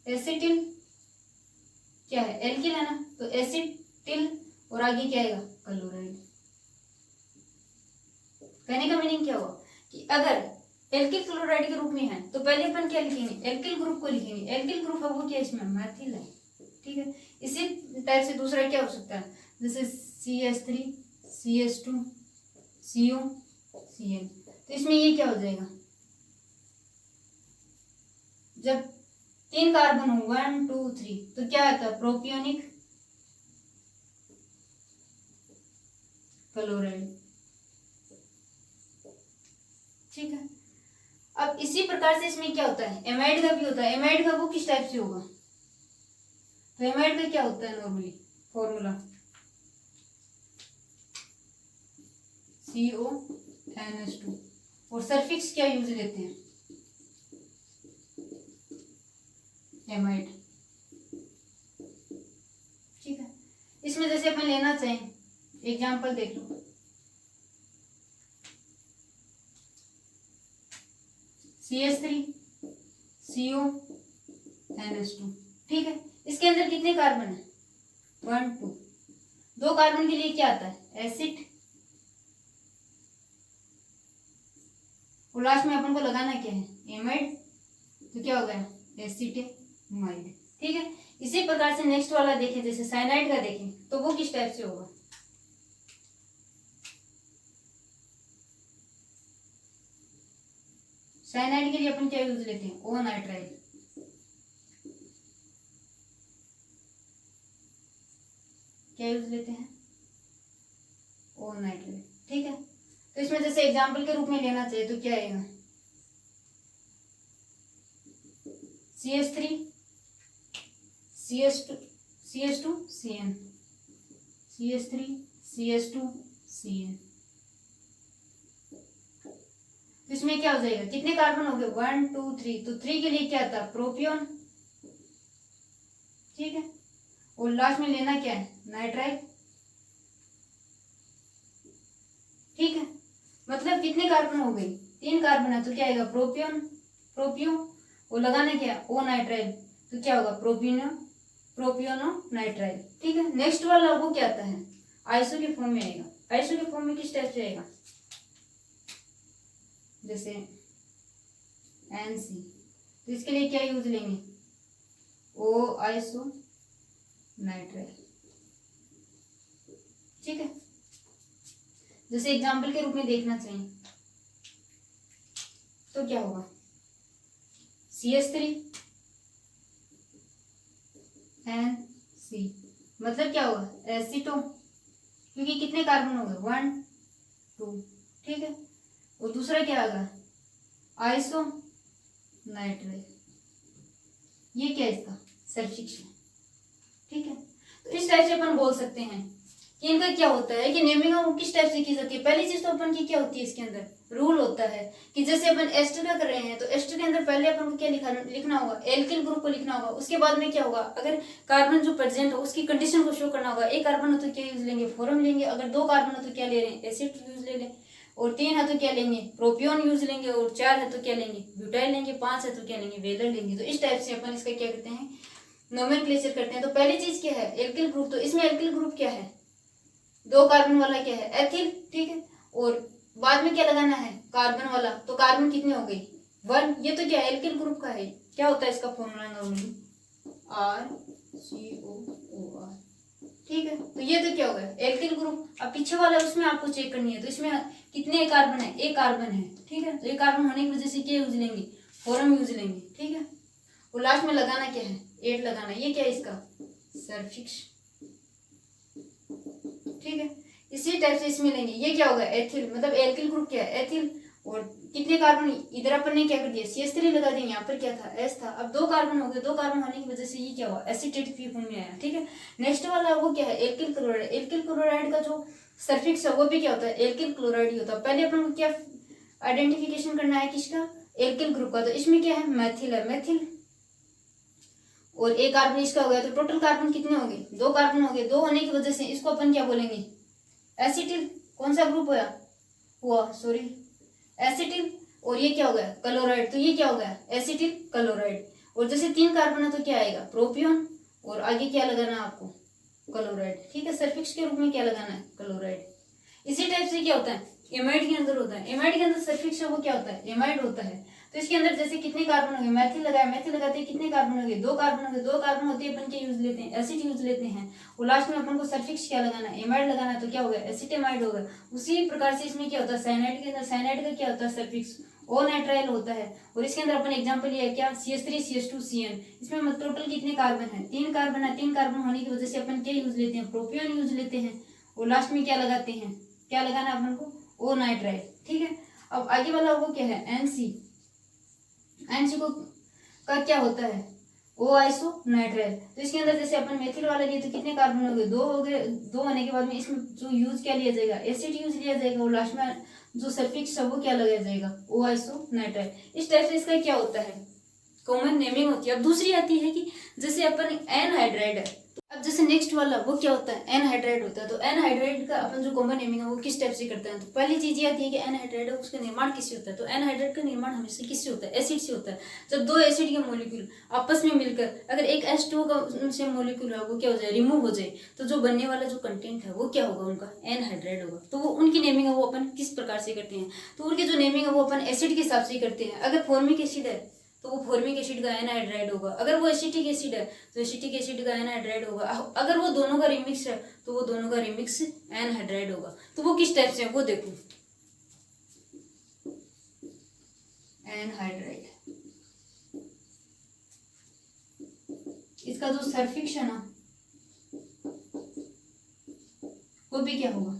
एसिटिल, क्या है, एल्किल है ना, तो एसिटिल, और आगे क्या आएगा, क्लोराइड। कहने का मीनिंग क्या हुआ कि अगर एल्किल क्लोराइड के रूप में है तो पहले अपन क्या लिखेंगे, एल्किल ग्रुप को लिखेंगे। एल्किल ग्रुप है वो क्या, इसमें मैथिल है, ठीक है। इसी टाइप से दूसरा क्या हो सकता है, जैसे CH3 CH2 CO Cl, तो इसमें ये क्या हो जाएगा, जब 3 कार्बन हो 1 2 3 तो क्या आता है, प्रोपियोनिक क्लोराइड, ठीक है। अब इसी प्रकार से इसमें क्या होता है, एमाइड का भी होता है। एमाइड का वो किस टाइप से होगा, तो एमाइड का क्या होता है नॉर्मली फॉर्मूला, CONH2, और सल्फिक्स क्या यूज लेते हैं, एमाइड, ठीक है। इसमें जैसे अपन लेना चाहें, एग्जांपल देख लो, CH3 CONH2, ठीक है। इसके अंदर कितने कार्बन है, 1 2, 2 कार्बन के लिए क्या आता है, एसिड, और लास्ट में अपन को लगाना क्या है, एमाइड, तो क्या हो गया, एसिटेमाइड, ठीक है। इसी प्रकार से नेक्स्ट वाला देखें, जैसे साइनाइड का देखें तो वो किस टाइप से होगा, साइनाइड के लिए अपन क्या यूज लेते हैं, ओ नाइट्राइल, क्या यूज लेते हैं, ओ नाइट्राइल, ठीक है। तो इसमें जैसे एग्जांपल के रूप में लेना चाहिए तो क्या आएगा, CH3 CH2 CN, CH3 CH2 CN, तो इसमें क्या हो जाएगा, कितने कार्बन हो गए, 1 2 3, तो 3 के लिए क्या आता है, प्रोपियोन, ठीक है। और लास्ट में लेना क्या है, नाइट्राइल, ठीक है। मतलब कितने कार्बन हो गए, 3 कार्बन है तो क्या आएगा, प्रोपियोन, प्रोपियो, और लगाना क्या है, ओ नाइट्राइल, तो क्या होगा, प्रोपियोनो नाइट्राइल, ठीक है। नेक्स्ट वाला वो क्या आता है, आइसो के फॉर्म में आएगा। आइसो के फॉर्म में किस टाइप से आएगा, जैसे NC, तो इसके लिए क्या यूज लेंगे, ओ आइसो नाइट्राइल, ठीक है। जैसे एग्जांपल के रूप में देखना चाहिए तो क्या होगा, CH3 NC, मतलब क्या होगा, एसिटो, क्योंकि कितने कार्बन हो गए, 1 2, ठीक है। और दूसरा क्या होगा, आइसो नाइट्राइल, ये क्या है इसका सल्फिक्स, ठीक है। तो इस टाइप से अपन बोल सकते हैं कि इनका क्या होता है कि नेमिंग किस टाइप से की जाती है। पहली चीज तो अपन की क्या होती है, इसके अंदर रूल होता है कि जैसे अपन एस्टर का कर रहे हैं तो एस्टर के अंदर पहले अपन को क्या लिखना होगा, एल्किल ग्रुप को लिखना होगा। उसके बाद में क्या होगा, अगर कार्बन जो प्रेजेंट हो उसकी कंडीशन को शो करना होगा। एक कार्बन हो तो क्या यूज लेंगे, फोरम लेंगे। अगर 2 कार्बन हो तो क्या ले रहे हैं, एसिड यूज ले लें। और 3 है तो क्या लेंगे, प्रोपियोन यूज लेंगे। और 4 है तो क्या लेंगे, ब्यूटाइल लेंगे। 5 है तो क्या लेंगे, वेलर लेंगे। तो इस टाइप से अपन इसका क्या करते हैं, नोमेनक्लेचर करते हैं। तो पहली चीज क्या है, एल्किल ग्रुप। तो इसमें एल्किल ग्रुप क्या है, 2 कार्बन वाला क्या है, एथिल, ठीक है। और बाद में क्या लगाना है, कार्बन वाला। तो कार्बन कितने हो गए, 1। ये तो क्या एल्किल ग्रुप का है। क्या होता है इसका फॉर्मूला नॉर्मली, RCOOR, ठीक है। तो ये तो क्या होगा, एल्किल ग्रुप। अब पीछे वाला उसमें आपको चेक करनी है। तो इसमें कितने कार्बन है, 1 कार्बन है, ठीक है। तो 1 कार्बन होने की वजह से क्या यूज लेंगे, फोरम यूज लेंगे, ठीक है। और लास्ट में लगाना क्या है, 8 लगाना। ये क्या है इसका सल्फिक्स, ठीक है। इसी टाइप से इसमें लेंगे। ये क्या होगा, एथिल, मतलब एल्किल ग्रुप क्या है, एथिल। और कितने कार्बन, इधर अपन ने क्या कर दिया, CH3 लगा देंगे। यहाँ पर क्या था, S था। अब 2 कार्बन हो गए। 2 कार्बन होने की वजह से ये क्या हुआ, एसिटेट फॉर्म में आया, ठीक है। नेक्स्ट वाला वो क्या है, एल्किल क्लोराइड। एल्किल क्लोराइड का जो सल्फिक्स है वो भी क्या होता है, एल्किल क्लोराइड ही होता है। पहले अपन को क्या आइडेंटिफिकेशन करना है, किसका, एल्किल ग्रुप का। तो इसमें क्या है, मैथिल है, मैथिल। और 1 कार्बन इसका हो गया। तो टोटल कार्बन कितने हो गए, 2 कार्बन हो गए। 2 होने की वजह से इसको अपन क्या बोलेंगे, एसिटिल। कौन सा ग्रुप हुआ सॉरी एसिटिल, और ये क्या हो गया क्लोराइड, तो ये क्या हो गया एसिटिल क्लोराइड। और जैसे 3 कार्बन है तो क्या आएगा प्रोपियोन, और आगे क्या लगाना है आपको क्लोराइड, ठीक है, सल्फिक्स के रूप में क्या लगाना है क्लोराइड। इसी टाइप से क्या होता है एमाइड के अंदर होता है, एमाइड के अंदर सल्फिक्स है वो क्या होता है एमाइड होता है। तो इसके अंदर जैसे कितने कार्बन हो गए, मैथिल लगाया, मैथिल लगाते हैं कितने कार्बन हो गए 2 कार्बन हो गए, 2 कार्बन होते हैं अपन क्या यूज लेते हैं एसिड यूज लेते हैं, और लास्ट में अपन को सल्फिक्स क्या लगाना है एमाइड लगाना है, तो क्या होगा एसिटेमाइड होगा। उसी प्रकार से इसमें क्या होता है साइनाइड के अंदर, साइनाइड का क्या होता है सल्फिक्स ओ नाइट्राइल होता है। और इसके अंदर अपन एग्जांपल लिया क्या CH3 CH2 CN, इसमें टोटल कितने कार्बन है 3 कार्बन है, 3 कार्बन होने की वजह से अपन क्या यूज लेते हैं प्रोपियोन यूज लेते हैं, और लास्ट में क्या लगाते हैं क्या लगाना है अपन को ओ नाइट्राइल, ठीक है। अब आगे वाला वो क्या है एनसी, एनसी को का क्या होता है ओ आइसो नाइट्राइल। तो इसके अंदर जैसे अपन मेथिल वाला लिए तो कितने कार्बन हो गए 2 हो गए, 2 होने के बाद में इसमें जो यूज क्या लिया जाएगा एसिड यूज लिया जाएगा, और लास्ट में जो सल्फिक्स है वो क्या लगाया जाएगा ओ आइसो नाइट्राइल। इस टाइप से इसका क्या होता है कॉमन नेमिंग होती है। अब दूसरी आती है कि जैसे अपन एनहाइड्राइड है, तो अब जैसे नेक्स्ट वाला वो क्या होता है एनहाइड्राइड होता है। तो एनहाइड्राइड का अपन जो कॉमन नेमिंग है वो किस टाइप से करते हैं, तो पहली चीज ये आती है कि एनहाइड्राइड है उसका निर्माण किससे होता है, तो एनहाइड्राइड का निर्माण हमेशा किससे होता है एसिड से होता है। जब 2 एसिड के मॉलिक्यूल आपस में मिलकर अगर एक H2 का से मॉलिक्यूल है वो क्या हो जाए रिमूव हो जाए, तो जो बनने वाला जो कंटेंट है वो क्या होगा उनका एनहाइड्राइड होगा। तो वो उनकी नेमिंग है वो अपन किस प्रकार से करते हैं, तो उनकी जो नेमिंग है वो अपन एसिड के हिसाब से करते हैं। अगर फॉर्मिक एसिड है तो वो फॉर्मिक एसिड का एनहाइड्राइड होगा, अगर वो एसिटिक एसिड है तो एसिटिक एसिड का एनहाइड्राइड होगा, अगर वो दोनों का रिमिक्स है तो वो दोनों का रिमिक्स एनहाइड्राइड होगा। तो वो किस टाइप से है वो देखो एनहाइड्राइड, इसका जो सल्फिक्स है ना वो भी क्या होगा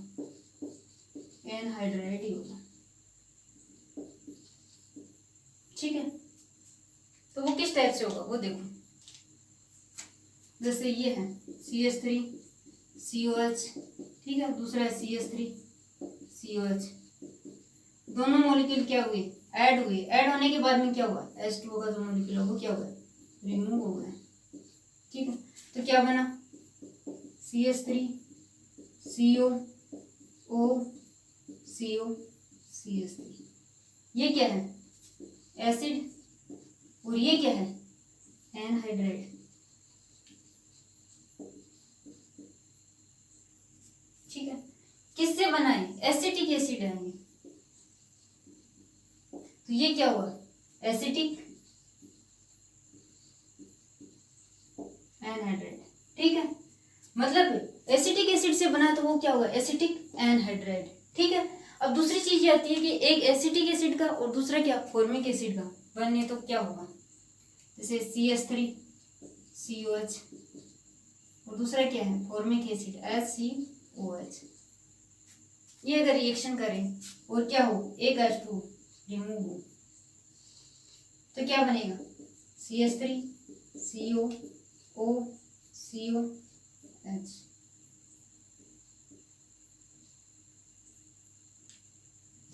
एनहाइड्राइड ही होगा, ठीक है। तो वो किस टाइप से होगा वो देखो, जैसे ये है CH3 COH, ठीक है, दूसरा है CH3 COH, दोनों मॉलिक्यूल क्या हुए ऐड हुए, ऐड होने के बाद में क्या हुआ H2O का जो मॉलिक्यूल है वो क्या हुआ रिमूव हो गया, ठीक है। तो क्या बना CH3 CO CH3, ये क्या है एसिड, और ये क्या है एनहाइड्राइड, ठीक है। किससे बना है एसिटिक एसिड है ये, तो ये क्या हुआ एसिटिक एनहाइड्राइड, ठीक है। मतलब एसिटिक एसिड से बना तो वो क्या होगा एसिटिक एनहाइड्राइड, ठीक है। अब दूसरी चीज ये आती है कि एक एसिटिक एसिड का और दूसरा क्या फॉर्मिक एसिड का बनने तो क्या होगा, जैसे CH3 COH और दूसरा क्या है फॉर्मिक एसिड HCOH, ये अगर रिएक्शन करें और क्या हो एक H2 रिमूव हो तो क्या बनेगा CH3 COOCOH,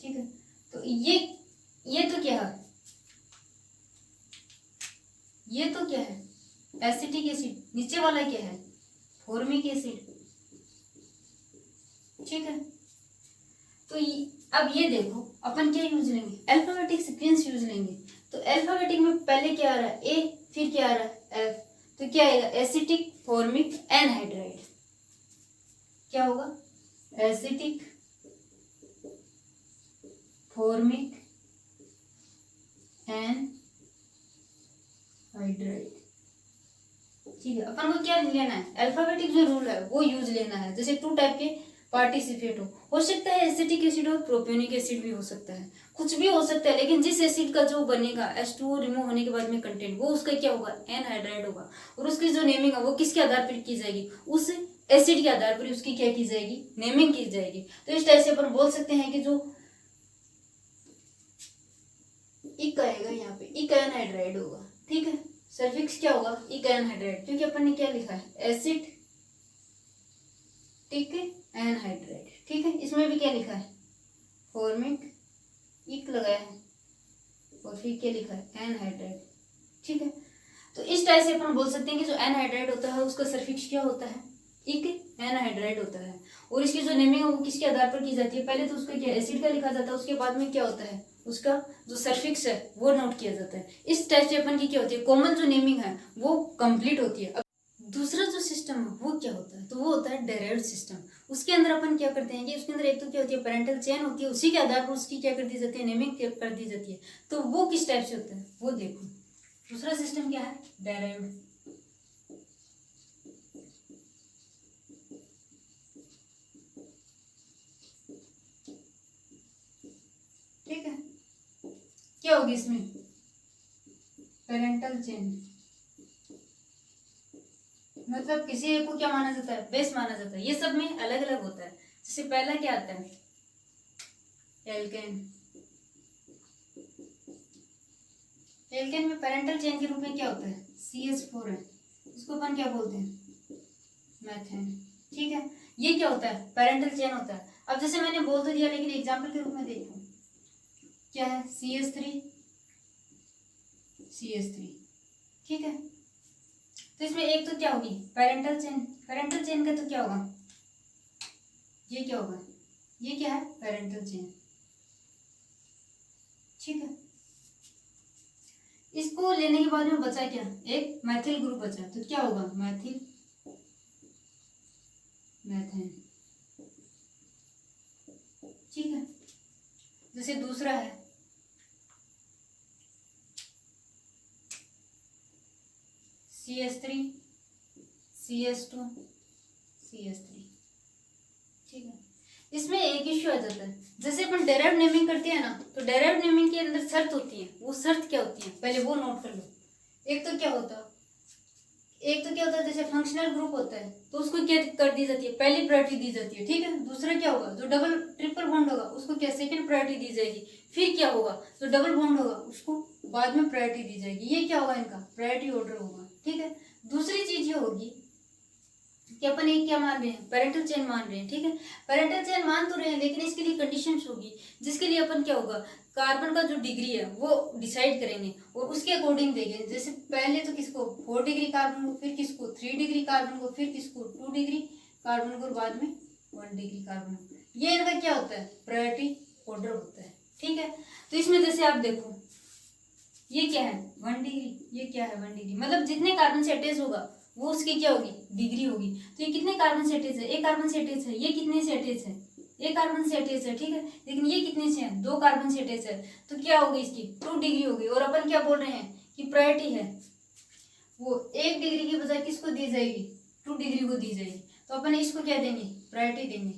ठीक है। तो ये तो क्या है ये तो क्या है एसिटिक एसिड, नीचे वाला क्या है फॉर्मिक एसिड, ठीक है। तो अब ये देखो अपन क्या यूज लेंगे अल्फाबेटिक सीक्वेंस यूज लेंगे। तो अल्फाबेटिक में पहले क्या आ रहा है ए, फिर क्या आ रहा है एफ, तो क्या आएगा एसिटिक फॉर्मिक एनहाइड्राइड, क्या होगा एसिटिक फॉर्मिक एनहाइड्राइड, ठीक है। अपन को क्या लेना है अल्फाबेटिक जो रूल है वो यूज लेना है। जैसे 2 टाइप के पार्टिसिपेट हो सकता है एसिटिक एसिड और प्रोपियोनिक एसिड भी हो सकता है, कुछ भी हो सकता है, लेकिन जिस एसिड का जो बनेगा H2O रिमूव होने के बाद में कंटेंट वो उसका क्या होगा एनहाइड्राइड होगा, और उसकी जो नेमिंग है वो किसके आधार पर की जाएगी उस एसिड के आधार पर उसकी क्या की जाएगी नेमिंग की जाएगी। तो इस टाइप से अपन बोल सकते हैं कि जो इक आएगा यहाँ पे इक एनहाइड्राइड होगा, ठीक है। सल्फिक्स क्या होगा इक एनहाइड्राइड, क्योंकि अपन ने क्या लिखा है एसिड टिक एनहाइड्राइड, ठीक है। इसमें भी क्या लिखा है फॉर्मिक इक लगाया है और फिर क्या लिखा है एनहाइड्राइड, ठीक है। तो इस टाइप से अपन बोल सकते हैं कि जो एनहाइड्राइड होता है उसका सल्फिक्स क्या होता है एक एनहाइड्राइड होता है। और इसकी जो नेमिंग है वो किसके आधार पर की जाती है, पहले तो उसका क्या एसिड का लिखा जाता है, उसके बाद में क्या होता है उसका जो सफिक्स है वो नोट किया जाता है। इस टाइप से अपन की क्या होती है कॉमन जो नेमिंग है वो कंप्लीट होती है। अब दूसरा जो सिस्टम है वो क्या होता है, तो वो होता है डेराइव्ड सिस्टम। उसके अंदर अपन क्या करते हैं कि उसके अंदर एक तो क्या होती है पेरेंटल चेन होती है, उसी के आधार पर उसकी क्या कर दी जाती है नेमिंग कर दी जाती है। तो वो किस टाइप से होता है वो देखो। दूसरा सिस्टम क्या है डेराइव्ड। ठीक है, क्या होगी इसमें पेरेंटल चेन, मतलब किसी एक को क्या माना जाता है बेस माना जाता है। ये सब में अलग अलग होता है। जैसे पहला क्या आता है एल्केन। एल्केन में पेरेंटल चेन के रूप में क्या होता है CH4 है, इसको अपन क्या बोलते हैं मैथेन। ठीक है, ये क्या होता है पेरेंटल चेन होता है। अब जैसे मैंने बोल तो दिया लेकिन एग्जाम्पल के रूप में देखो क्या है CH3 CH3। ठीक है, तो इसमें एक तो क्या होगी पेरेंटल चेन। पेरेंटल चेन का तो क्या होगा ये क्या होगा ये क्या है पेरेंटल चेन। ठीक है, इसको लेने के बाद में बचा क्या एक मैथिल ग्रुप बचा, तो क्या होगा मैथिल मैथेन। ठीक है, जैसे दूसरा है CH3 CH2 CH3। ठीक है, इसमें एक इश्यू आ जाता है। जैसे अपन डेराइव्ड नेमिंग करते हैं ना, तो डेराइव्ड नेमिंग के अंदर शर्त होती है। वो शर्त क्या होती है पहले वो नोट कर लो। एक तो क्या होता है जैसे फंक्शनल ग्रुप होता है तो उसको क्या कर दी जाती है पहली प्रायोरिटी दी जाती है। ठीक है, दूसरा क्या होगा जो डबल ट्रिपल बॉन्ड होगा उसको क्या सेकंड प्रायोरिटी दी जाएगी। फिर क्या होगा जो डबल बॉन्ड होगा उसको बाद में प्रायोरिटी दी जाएगी। ये क्या होगा इनका प्रायोरिटी ऑर्डर होगा। ठीक है, दूसरी चीज ये होगी कि अपन एक क्या मान रहे हैं पेरेंटल चेन मान रहे हैं। ठीक है, पेरेंटल चेन मान तो रहे हैं लेकिन इसके लिए कंडीशंस होगी जिसके लिए अपन क्या होगा कार्बन का जो डिग्री है वो डिसाइड करेंगे और उसके अकॉर्डिंग देंगे। जैसे पहले तो किसको 4 डिग्री कार्बन को, फिर किसको 3 डिग्री कार्बन को, फिर किसको 2 डिग्री कार्बन को और बाद में 1 डिग्री कार्बन को। ये इनका क्या होता है प्रायोरिटी ऑर्डर होता है। ठीक है, तो इसमें जैसे आप देखो ये क्या है 1 डिग्री, ये क्या है 1 डिग्री, मतलब जितने कार्बन से अटैच होगा वो उसकी क्या होगी डिग्री होगी। तो ये कितने कार्बन से अटैच है एक कार्बन से अटैच है, ये कितने से अटैच है एक कार्बन से अटैच है। ठीक है, लेकिन ये कितने से है 2 कार्बन से अटैच है, तो क्या होगी इसकी 2 डिग्री होगी। और अपन क्या बोल रहे हैं कि प्रायोरिटी है वो 1 डिग्री की बजाय किसको दी जाएगी 2 डिग्री को दी जाएगी। तो अपन इसको क्या देंगे प्रायोरिटी देंगे।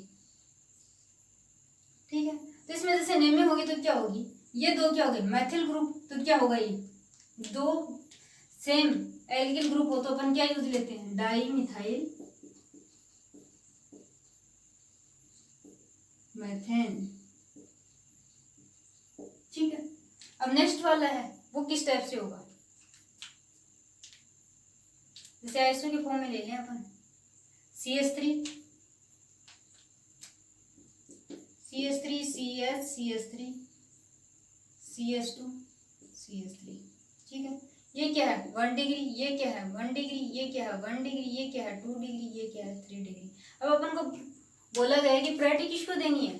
ठीक है, तो इसमें जैसे नेमिंग होगी तो क्या होगी ये दो क्या हो गए मैथिल ग्रुप, तो क्या होगा ये दो सेम एल्किल ग्रुप हो तो अपन क्या यूज लेते हैं डाई मिथाइल मैथेन। ठीक है, अब नेक्स्ट वाला है वो किस टाइप से होगा, जैसे आइसो के फॉर्म में ले लें अपन CH3 CH3 CH CH3 CH2 CH3। ठीक है, ये क्या है 1 डिग्री, ये क्या है 1 डिग्री, ये क्या है 1 डिग्री, ये क्या है 2 डिग्री, ये क्या है 3 डिग्री। अब अपन को बोला गया है कि प्रायोरिटी किसको देनी है,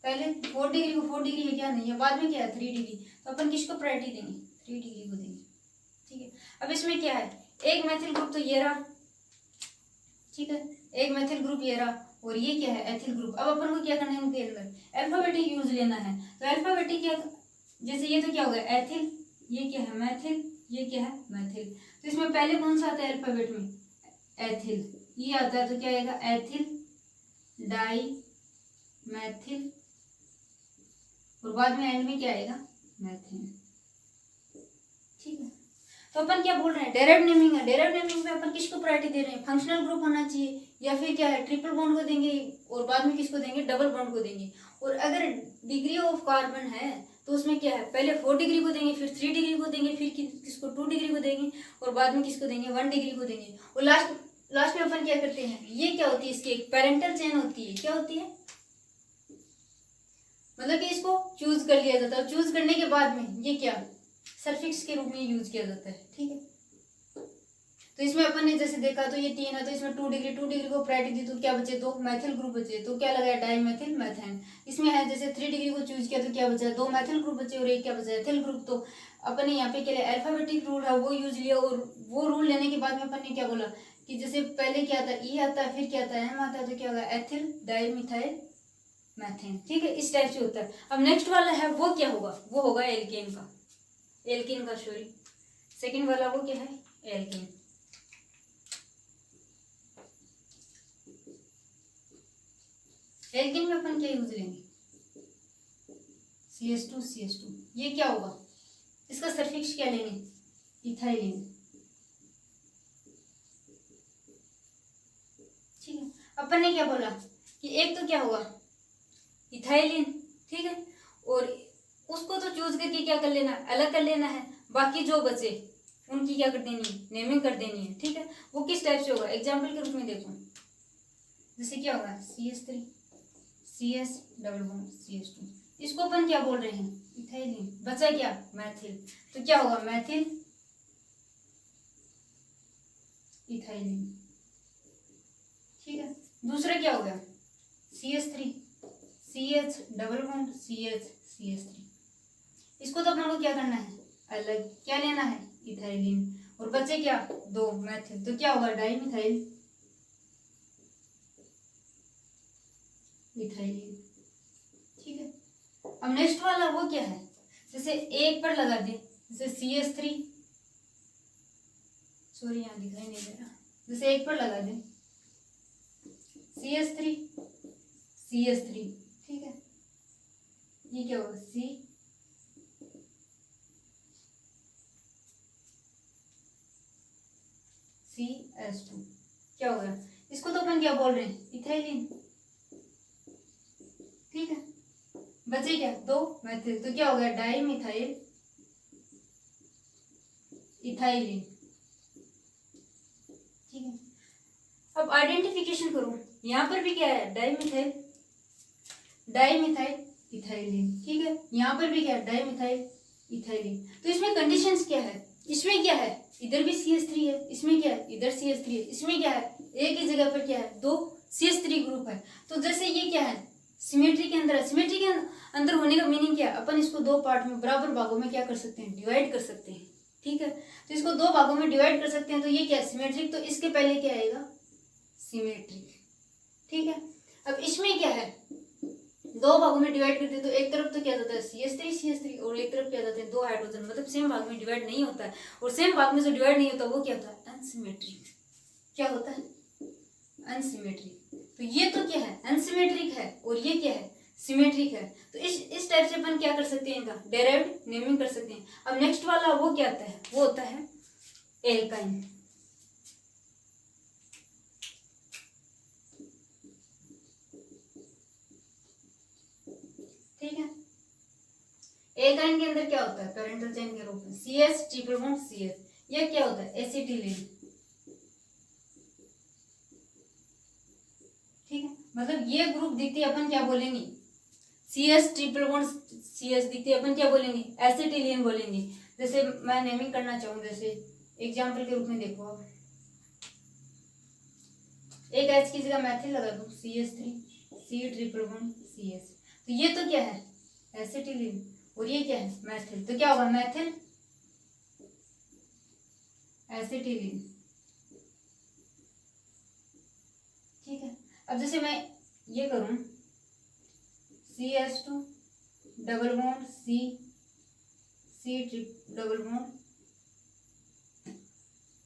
पहले 4 डिग्री को 4 डिग्री है क्या नहीं है, बाद में क्या है 3 डिग्री, तो अपन किसको प्रायोरिटी देंगे 3 डिग्री को देंगे। ठीक है, अब इसमें क्या है एक मैथिल ग्रुप तो ये रहा। ठीक है, एक मैथिल ग्रुप ये रहा और ये क्या है एथिल ग्रुप। अब अपन को क्या करना है इनके अंदर अल्फाबेटिक यूज लेना है। तो अल्फाबेटिक क्या जैसे ये तो क्या होगा एथिल, ये क्या है मैथिल, ये क्या है मैथिल। तो इसमें पहले कौन सा आता है अल्फाबेट में एथिल, ये आता है तो क्या आएगा एथिल डाई मैथिल और बाद में एंड में क्या आएगा मैथेन। ठीक है, तो अपन क्या बोल रहे हैं डेराइव्ड नेमिंग है। डेराइव्ड नेमिंग में अपन किसको प्रायोरिटी दे रहे हैं फंक्शनल ग्रुप होना चाहिए या फिर क्या है ट्रिपल बॉन्ड को देंगे और बाद में किसको देंगे डबल बॉन्ड को देंगे। और अगर डिग्री ऑफ कार्बन है तो उसमें क्या है पहले 4 डिग्री को देंगे, फिर 3 डिग्री को देंगे, फिर किसको 2 डिग्री को देंगे और बाद में किसको देंगे 1 डिग्री को देंगे। और लास्ट में अपन क्या करते हैं ये क्या होती है इसकी एक पेरेंटल चेन होती है। क्या होती है मतलब कि इसको चूज कर लिया जाता है, चूज करने के बाद में ये क्या सल्फिक्स के रूप में यूज किया जाता है। ठीक है, तो इसमें अपन ने जैसे देखा तो ये 3 है, तो इसमें 2 डिग्री को प्रायोरिटी दी तो क्या बचे, 2 मैथिल ग्रुप बचे, तो क्या लगाया, डाइमेथिल मैथेन। इसमें है जैसे 3 डिग्री को चूज किया तो क्या बचा, 2 मैथिल ग्रुप बचे और एक क्या बचा, एथिल ग्रुप। तो अपन ने यहाँ पे क्या लिया, अल्फाबेटिक रूल है वो यूज लिया, और वो रूल लेने के बाद में अपन ने क्या बोला कि जैसे पहले क्या आता है, ई आता है, फिर क्या आता है, एम आता है, तो क्या होगा, एथिल डाइमिथाइल मैथेन। ठीक है, इस टाइप से होता है। अब नेक्स्ट वाला है वो क्या होगा, वो होगा एल्केन का, एल्केन का सॉरी सेकंड वाला वो क्या है, एल्केन। एल्केन में अपन क्या यूज लेंगे, CH2 ये क्या होगा, इसका सफिक्स क्या लेंगे, इथाइलिन। ठीक है, अपन ने क्या बोला कि एक तो क्या होगा, इथाइलिन। ठीक है, और उसको तो चूज करके क्या कर लेना, अलग कर लेना है, बाकी जो बचे उनकी क्या कर देनी है, नेमिंग कर देनी है। ठीक है, वो किस टाइप से होगा, एग्जाम्पल के रूप में देखो, जैसे क्या होगा, CH3 CS double bond CH2, इसको अपन क्या बोल रहे हैं, इथाइलिन। बचा क्या, मैथिल, तो क्या होगा, मैथिल इथाइलिन। ठीक है, दूसरा क्या हो गया, CH3 CH double bond CH, इसको तो अपन को क्या करना है, अलग क्या लेना है, इथाइलिन, और बचे क्या, 2 मैथिल, तो क्या होगा, डाइमिथाइल इथाइलिन। ठीक है, अब नेक्स्ट वाला वो क्या है, जैसे एक पर लगा दे, जैसे CH3 सॉरी यहाँ दिखाई नहीं दे रहा, जैसे एक पर लगा दे CH3 CH3। ठीक है, ये क्या होगा, CS2, क्या हो गया, इसको तो अपन क्या बोल रहे हैं, इथाइलिन। ठीक है, बचे क्या, 2 मैथिल, तो क्या हो गया, डाइमिथाइल इथाइलिन। ठीक है, अब आइडेंटिफिकेशन करो, यहाँ पर भी क्या है, डाइमिथाइल इथाइलिन। ठीक है, यहाँ पर भी क्या है, डाइमिथाइल इथाइलिन। तो इसमें कंडीशंस क्या है, इसमें क्या है, इधर भी CH3 है, इसमें क्या है, इधर CH3 है, इसमें क्या है, एक ही जगह पर क्या है, 2 CH3 ग्रुप है। तो जैसे ये क्या है, सिमेट्री के अंदर है, सिमेट्री के अंदर होने का मीनिंग क्या है, अपन इसको 2 पार्ट में बराबर भागों में क्या कर सकते हैं, डिवाइड कर सकते हैं। ठीक है, तो इसको 2 भागों में डिवाइड कर सकते हैं, तो ये क्या है, सिमेट्रिक, तो इसके पहले क्या आएगा, सिमेट्रिक। ठीक है, अब इसमें क्या है, 2 भागों में डिवाइड करते हैं, तो एक तरफ तो क्या जाता है, CH3 और एक तरफ क्या जाते हैं, 2 हाइड्रोजन, मतलब सेम भाग में डिवाइड नहीं होता है, और सेम भाग में जो डिवाइड नहीं होता वो क्या होता है, अनसिमेट्रिक। क्या होता है, अनसिमेट्रिक। तो ये तो क्या है, अनसिमेट्रिक है, और ये क्या है, सिमेट्रिक है। तो इस टाइप से अपन क्या कर सकते हैं, इनका डेराइव्ड नेमिंग कर सकते हैं। अब नेक्स्ट वाला वो क्या आता है, वो होता है एल्काइन। ठीक है, एल्काइन के अंदर क्या होता है, पैरेंटल चेन के रूप में CH ट्रिपल बॉन्ड CH, ये क्या होता है, एसिटिलीन। ठीक है, मतलब ये ग्रुप दिखती है, अपन क्या बोलेंगे, CH ट्रिपल बॉन्ड CH दिखती है, अपन क्या बोलेंगे, एसिटिलीन बोलेंगे। जैसे मैं नेमिंग करना चाहूँ, जैसे एग्जाम्पल के रूप में देखो, अब एक H की जगह मैथिल लगा दूं, CH3 C triple bond CH, तो ये तो क्या है, एसिटिलीन, और ये क्या है, मैथिल, तो क्या होगा, मैथिल एसिटिलीन। ठीक है, अब जैसे मैं ये करूं, CH2 double bond C double bond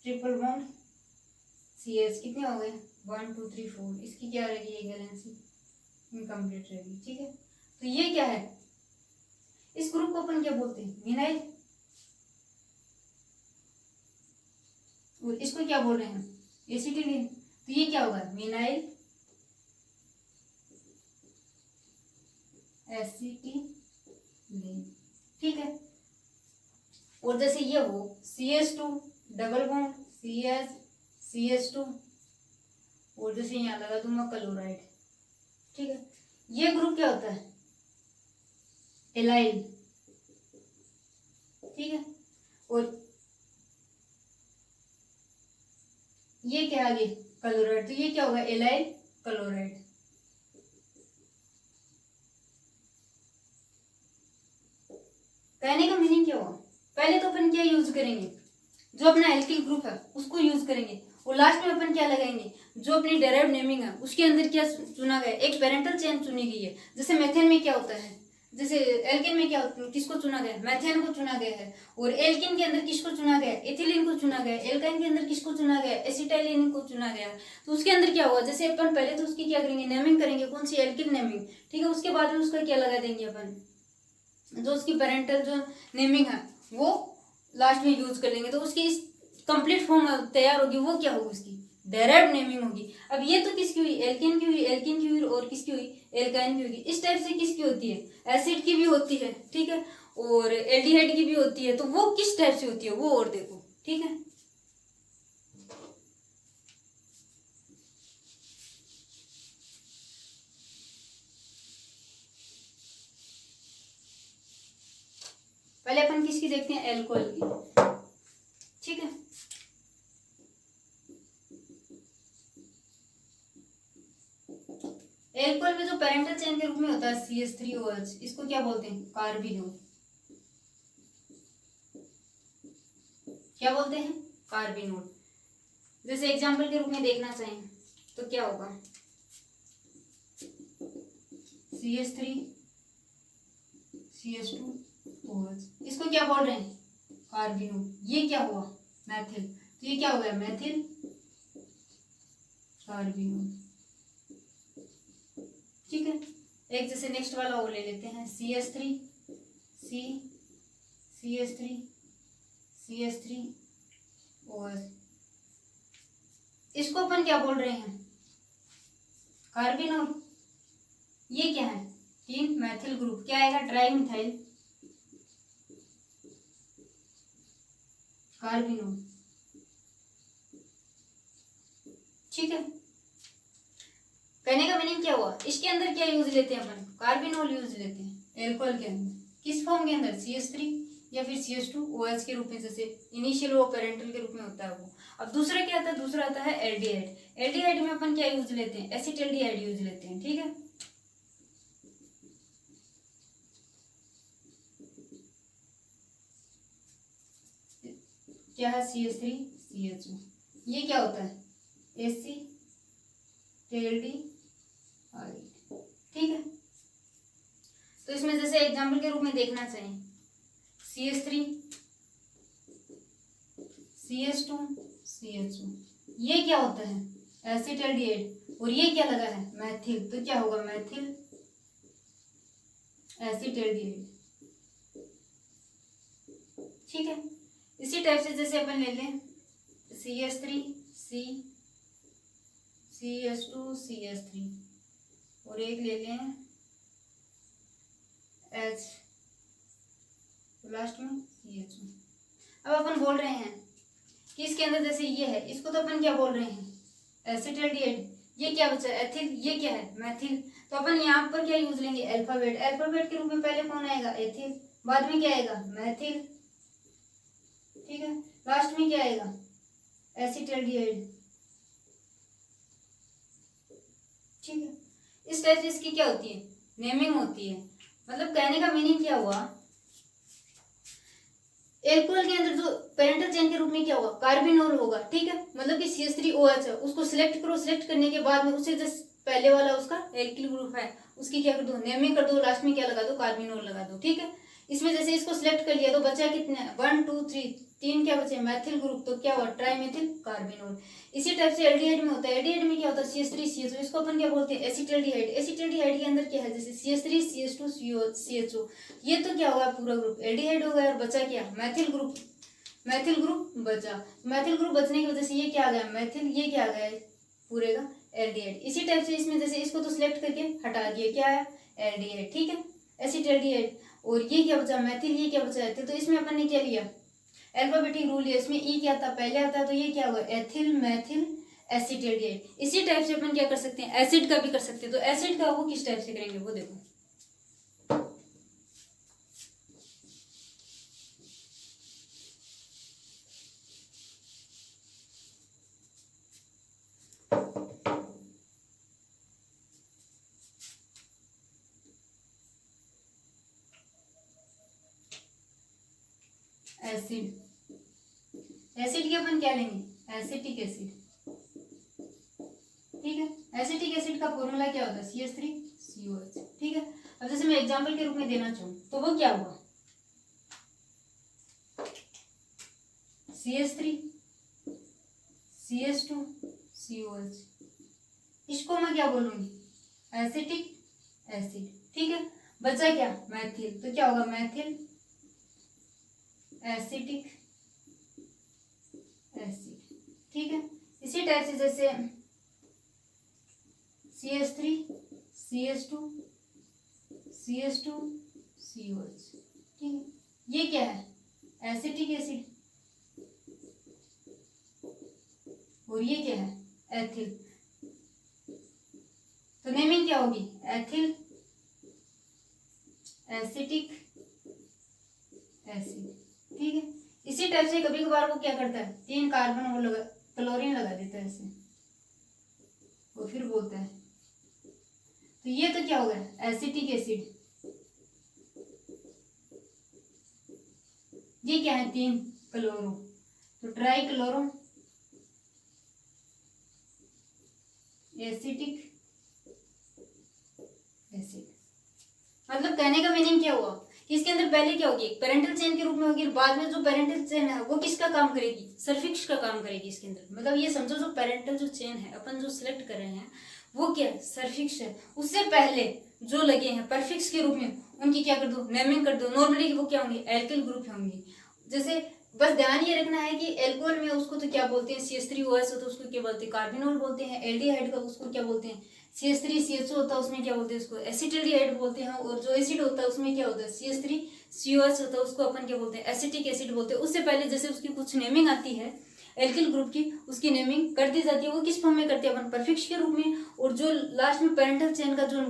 triple bond CH, कितने हो गए, 1 2 3 4, इसकी क्या रहेगी, ये वैलेंसी इनकम्प्लीट रहेगी। ठीक है, तो ये क्या है, इस ग्रुप को अपन क्या बोलते हैं, विनाइल, और इसको क्या बोल रहे हैं, एसिटिलीन। तो ये क्या होगा, विनाइल एसिटिलीन। ठीक है, और जैसे ये हो CH2 डबल बॉन्ड CH2, और जैसे यहाँ लगा दूंगा क्लोराइड। ठीक है, ये ग्रुप क्या होता है, एलाइल। ठीक है, और ये क्या आगे क्लोराइड, तो ये क्या होगा एलाइल क्लोराइड। कहने का मीनिंग क्या हुआ, पहले तो अपन क्या यूज करेंगे, जो अपना एल्किल ग्रुप है उसको यूज करेंगे, और लास्ट में अपन क्या लगाएंगे, जो अपनी डेराइव्ड नेमिंग है उसके अंदर क्या चुना गया, एक पेरेंटल चेन चुनी गई है। जैसे मेथेन में क्या होता है, जैसे एल्केन में क्या किसको चुना गया, मेथेन को चुना गया है, और एल्केन के अंदर किसको चुना गया, एथिलीन को चुना गया, एल्काइन के अंदर किसको चुना गया, एसिटाइलिन को चुना गया। तो उसके अंदर क्या हुआ, जैसे अपन पहले तो उसकी क्या करेंगे, नेमिंग करेंगे, कौन सी एल्किल नेमिंग, ठीक है, उसके बाद में उसका क्या लगा देंगे अपन, जो उसकी पेरेंटल जो नेमिंग है वो लास्ट में यूज कर लेंगे, तो उसकी इस कंप्लीट फॉर्म तैयार होगी, वो क्या होगी, उसकी डेराइव्ड नेमिंग होगी। अब ये तो किसकी हुई, एल्केन की हुई, एल्किन की हुई, और किसकी हुई, एल्काइन की होगी। इस टाइप से किसकी होती है, एसिड की भी होती है, ठीक है, और एल्डिहाइड की भी होती है। तो वो किस टाइप से होती है वो और देखो, ठीक है। पहले अपन किसकी देखते हैं, एल्कोहल की, ठीक है। एल्कोहल में जो पेरेंटल चेन के रूप में होता है CH3OH, इसको क्या बोलते हैं, कार्बिनोल। क्या बोलते हैं, कार्बिनोल। जैसे एग्जांपल के रूप में देखना चाहें तो क्या होगा, CH3 CH2OH, इसको क्या बोल रहे हैं, कार्बिनोल। ये क्या हुआ, मैथिल, तो ये क्या हो गया, मैथिल कार्बिनोल, ठीक है। एक जैसे नेक्स्ट वाला वो ले लेते हैं, CH3 CH3OH, इसको अपन क्या बोल रहे हैं, कार्बिनोल। ये क्या है, 3 मैथिल ग्रुप, क्या आएगा, ट्राइमिथाइल कार्बिनोल, ठीक है। कहने का मीनिंग क्या हुआ, इसके अंदर क्या यूज लेते हैं अपन, कार्बिनोल यूज लेते हैं एल्कोहल के अंदर, किस फॉर्म के अंदर, CH3 या फिर CH2OH के रूप में, जैसे इनिशियल वो पेरेंटल के रूप में होता है वो। अब दूसरा क्या आता है, दूसरा आता है एल्डिहाइड। एल्डिहाइड में अपन क्या यूज लेते हैं, एसिटाल्डिहाइड यूज लेते हैं, ठीक है। क्या है, CH3CHO, ये क्या होता है, एसिटाल्डिहाइड, ठीक है। तो इसमें जैसे एग्जाम्पल के रूप में देखना चाहिए, CH3 CH2CHO, ये क्या होता है, एसिटाल्डिहाइड, और ये क्या लगा है, मैथिल, तो क्या होगा, मैथिल एसिटाल्डिहाइड, ठीक है। इसी टाइप से जैसे अपन ले लें CH3 CH2CH3, और एक ले लें H, लास्ट में CHO। अब अपन बोल रहे हैं कि इसके अंदर जैसे ये है, इसको तो अपन क्या बोल रहे हैं, एसिटाल्डिहाइड, ये क्या बचा, एथिल, ये क्या है, मैथिल। तो अपन यहाँ पर क्या यूज लेंगे, अल्फाबेट। अल्फाबेट के रूप में पहले कौन आएगा, एथिल, बाद में क्या आएगा, मैथिल, ठीक है, लास्ट में क्या आएगा, एसिटाल्डिहाइड, ठीक है। इस टाइप से इसकी क्या होती है, नेमिंग होती है। मतलब कहने का मीनिंग क्या हुआ, एल्कोहल के अंदर जो पेरेंटल चेन के रूप में क्या होगा, कार्बिनोल होगा, ठीक है। मतलब कि CH3OH है, उसको सिलेक्ट करो, सिलेक्ट करने के बाद में उसे जो पहले वाला उसका एल्किल ग्रुप है उसकी क्या कर दो, नेमिंग कर दो, लास्ट में क्या लगा दो, कार्बिनोल लगा दो, ठीक है। इसमें जैसे इसको सिलेक्ट कर लिया तो बचा कितने, 1 2 3, 3 क्या बचे, मैथिल ग्रुप, तो क्या हुआ, ट्राइमेथिल कार्बिनोल। इसी टाइप से एल्डिहाइड में होता है, एल्डिहाइड में क्या होता है, CH3CHO, इसको अपन क्या बोलते हैं, एसिटाल्डिहाइड। एसिटाल्डिहाइड के अंदर क्या है, जैसे CH3 CH2CHO, ये तो क्या होगा, पूरा ग्रुप एल्डिहाइड हो गया, और बचा क्या, मैथिल ग्रुप, मैथिल ग्रुप बचा। मैथिल ग्रुप बचने की वजह से ये क्या आ गया, मैथिल, ये क्या आ गया, पूरे का एल्डिहाइड। इसी टाइप से इसमें जैसे इसको तो सिलेक्ट करके हटा दिया, क्या है, एल्डिहाइड, ठीक है, एसिटाल्डिहाइड, और ये क्या बचा, मैथिल, ये क्या बचा, एथिल। तो इसमें अपन ने क्या लिया, अल्फाबेटिक रूल लिया, इसमें ई क्या था, पहले आता है, तो ये क्या होगा, एथिल, मैथिल, एसिटाल्डिहाइड। इसी टाइप से अपन क्या कर सकते हैं, एसिड का भी कर सकते हैं। तो एसिड का वो किस टाइप से करेंगे, वो देखो, एसिड, एसिड की अपन क्या लेंगे, एसिटिक एसिड, ठीक है। एसिटिक एसिड का फॉर्मूला क्या होता है, CH3COH, ठीक है। अब जैसे मैं एग्जांपल के रूप में देना चाहूँ तो वो क्या हुआ, CH3 CH2 COH, इसको मैं क्या बोलूंगी, एसिटिक एसिड, ठीक है। बचा क्या, मैथिल, तो क्या होगा, मैथिल एसिटिक एसिड, ठीक है। इसी टाइप से जैसे CH3 CH2 CH2 COH, ठीक है। ये क्या है, एसिटिक एसिड, और ये क्या है, एथिल, तो नेमिंग क्या होगी, एथिल एसिटिक एसिड, ठीक है। इसी टाइप से कभी कभार वो क्या करता है, 3 कार्बन वो लगा, क्लोरीन लगा देता है ऐसे, और फिर बोलता है, तो ये तो क्या हो गया, एसिटिक एसिड, ये क्या है, 3 क्लोरो, तो ट्राई क्लोरो एसिटिक एसिड। मतलब कहने का मीनिंग क्या हुआ कि इसके अंदर पहले क्या होगी, पेरेंटल चेन के रूप में होगी, बाद में जो पेरेंटल चेन है वो किसका काम करेगी, सल्फिक्स का काम करेगी इसके अंदर। मतलब ये समझो जो पेरेंटल जो चेन है अपन जो सिलेक्ट कर रहे हैं वो क्या है, सल्फिक्स है। उससे पहले जो लगे हैं परफिक्स के रूप में उनकी क्या कर दो, नेमिंग कर दो। नॉर्मली वो क्या होंगे, एल्किल ग्रुप होंगे। जैसे बस ध्यान ये रखना है कि एल्कोहल में उसको तो क्या बोलते हैं, CH3OH होता है उसको क्या बोलते हैं, कार्बिनोल बोलते हैं। एल्डिहाइड का उसको क्या बोलते हैं, CH3CHO होता है उसमें क्या बोलते हैं, उसको एसिटिल्डिहाइड बोलते हैं। और जो एसिड होता है उसमें क्या होता है, CH3COH होता है, उसको अपन क्या बोलते हैं, एसिटिक एसिड बोलते हैं। उससे पहले जैसे उसकी कुछ नेमिंग आती है एल्किल ग्रुप की, उसकी नेमिंग कर दी जाती है। वो किस फॉर्म में करते हैं अपन, परफिक्स के रूप में। और जो लास्ट में पेरेंटल चेन का जो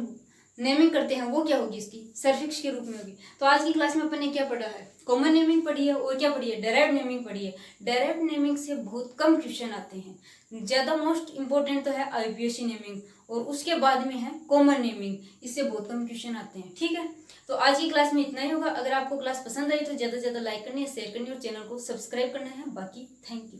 नेमिंग करते हैं वो क्या होगी, इसकी सफिक्स के रूप में होगी। तो आज की क्लास में अपन ने क्या पढ़ा है, कॉमन नेमिंग पढ़ी है और क्या पढ़ी है, डेराइव्ड नेमिंग पढ़ी है। डेराइव्ड नेमिंग से बहुत कम क्वेश्चन आते हैं, ज्यादा मोस्ट इंपॉर्टेंट तो है IUPAC नेमिंग और उसके बाद में है कॉमन नेमिंग, इससे बहुत कम क्वेश्चन आते हैं। ठीक है, तो आज की क्लास में इतना ही होगा। अगर आपको क्लास पसंद आई तो ज्यादा से ज्यादा लाइक करनी है, शेयर करनी है और चैनल को सब्सक्राइब करना है। बाकी थैंक यू।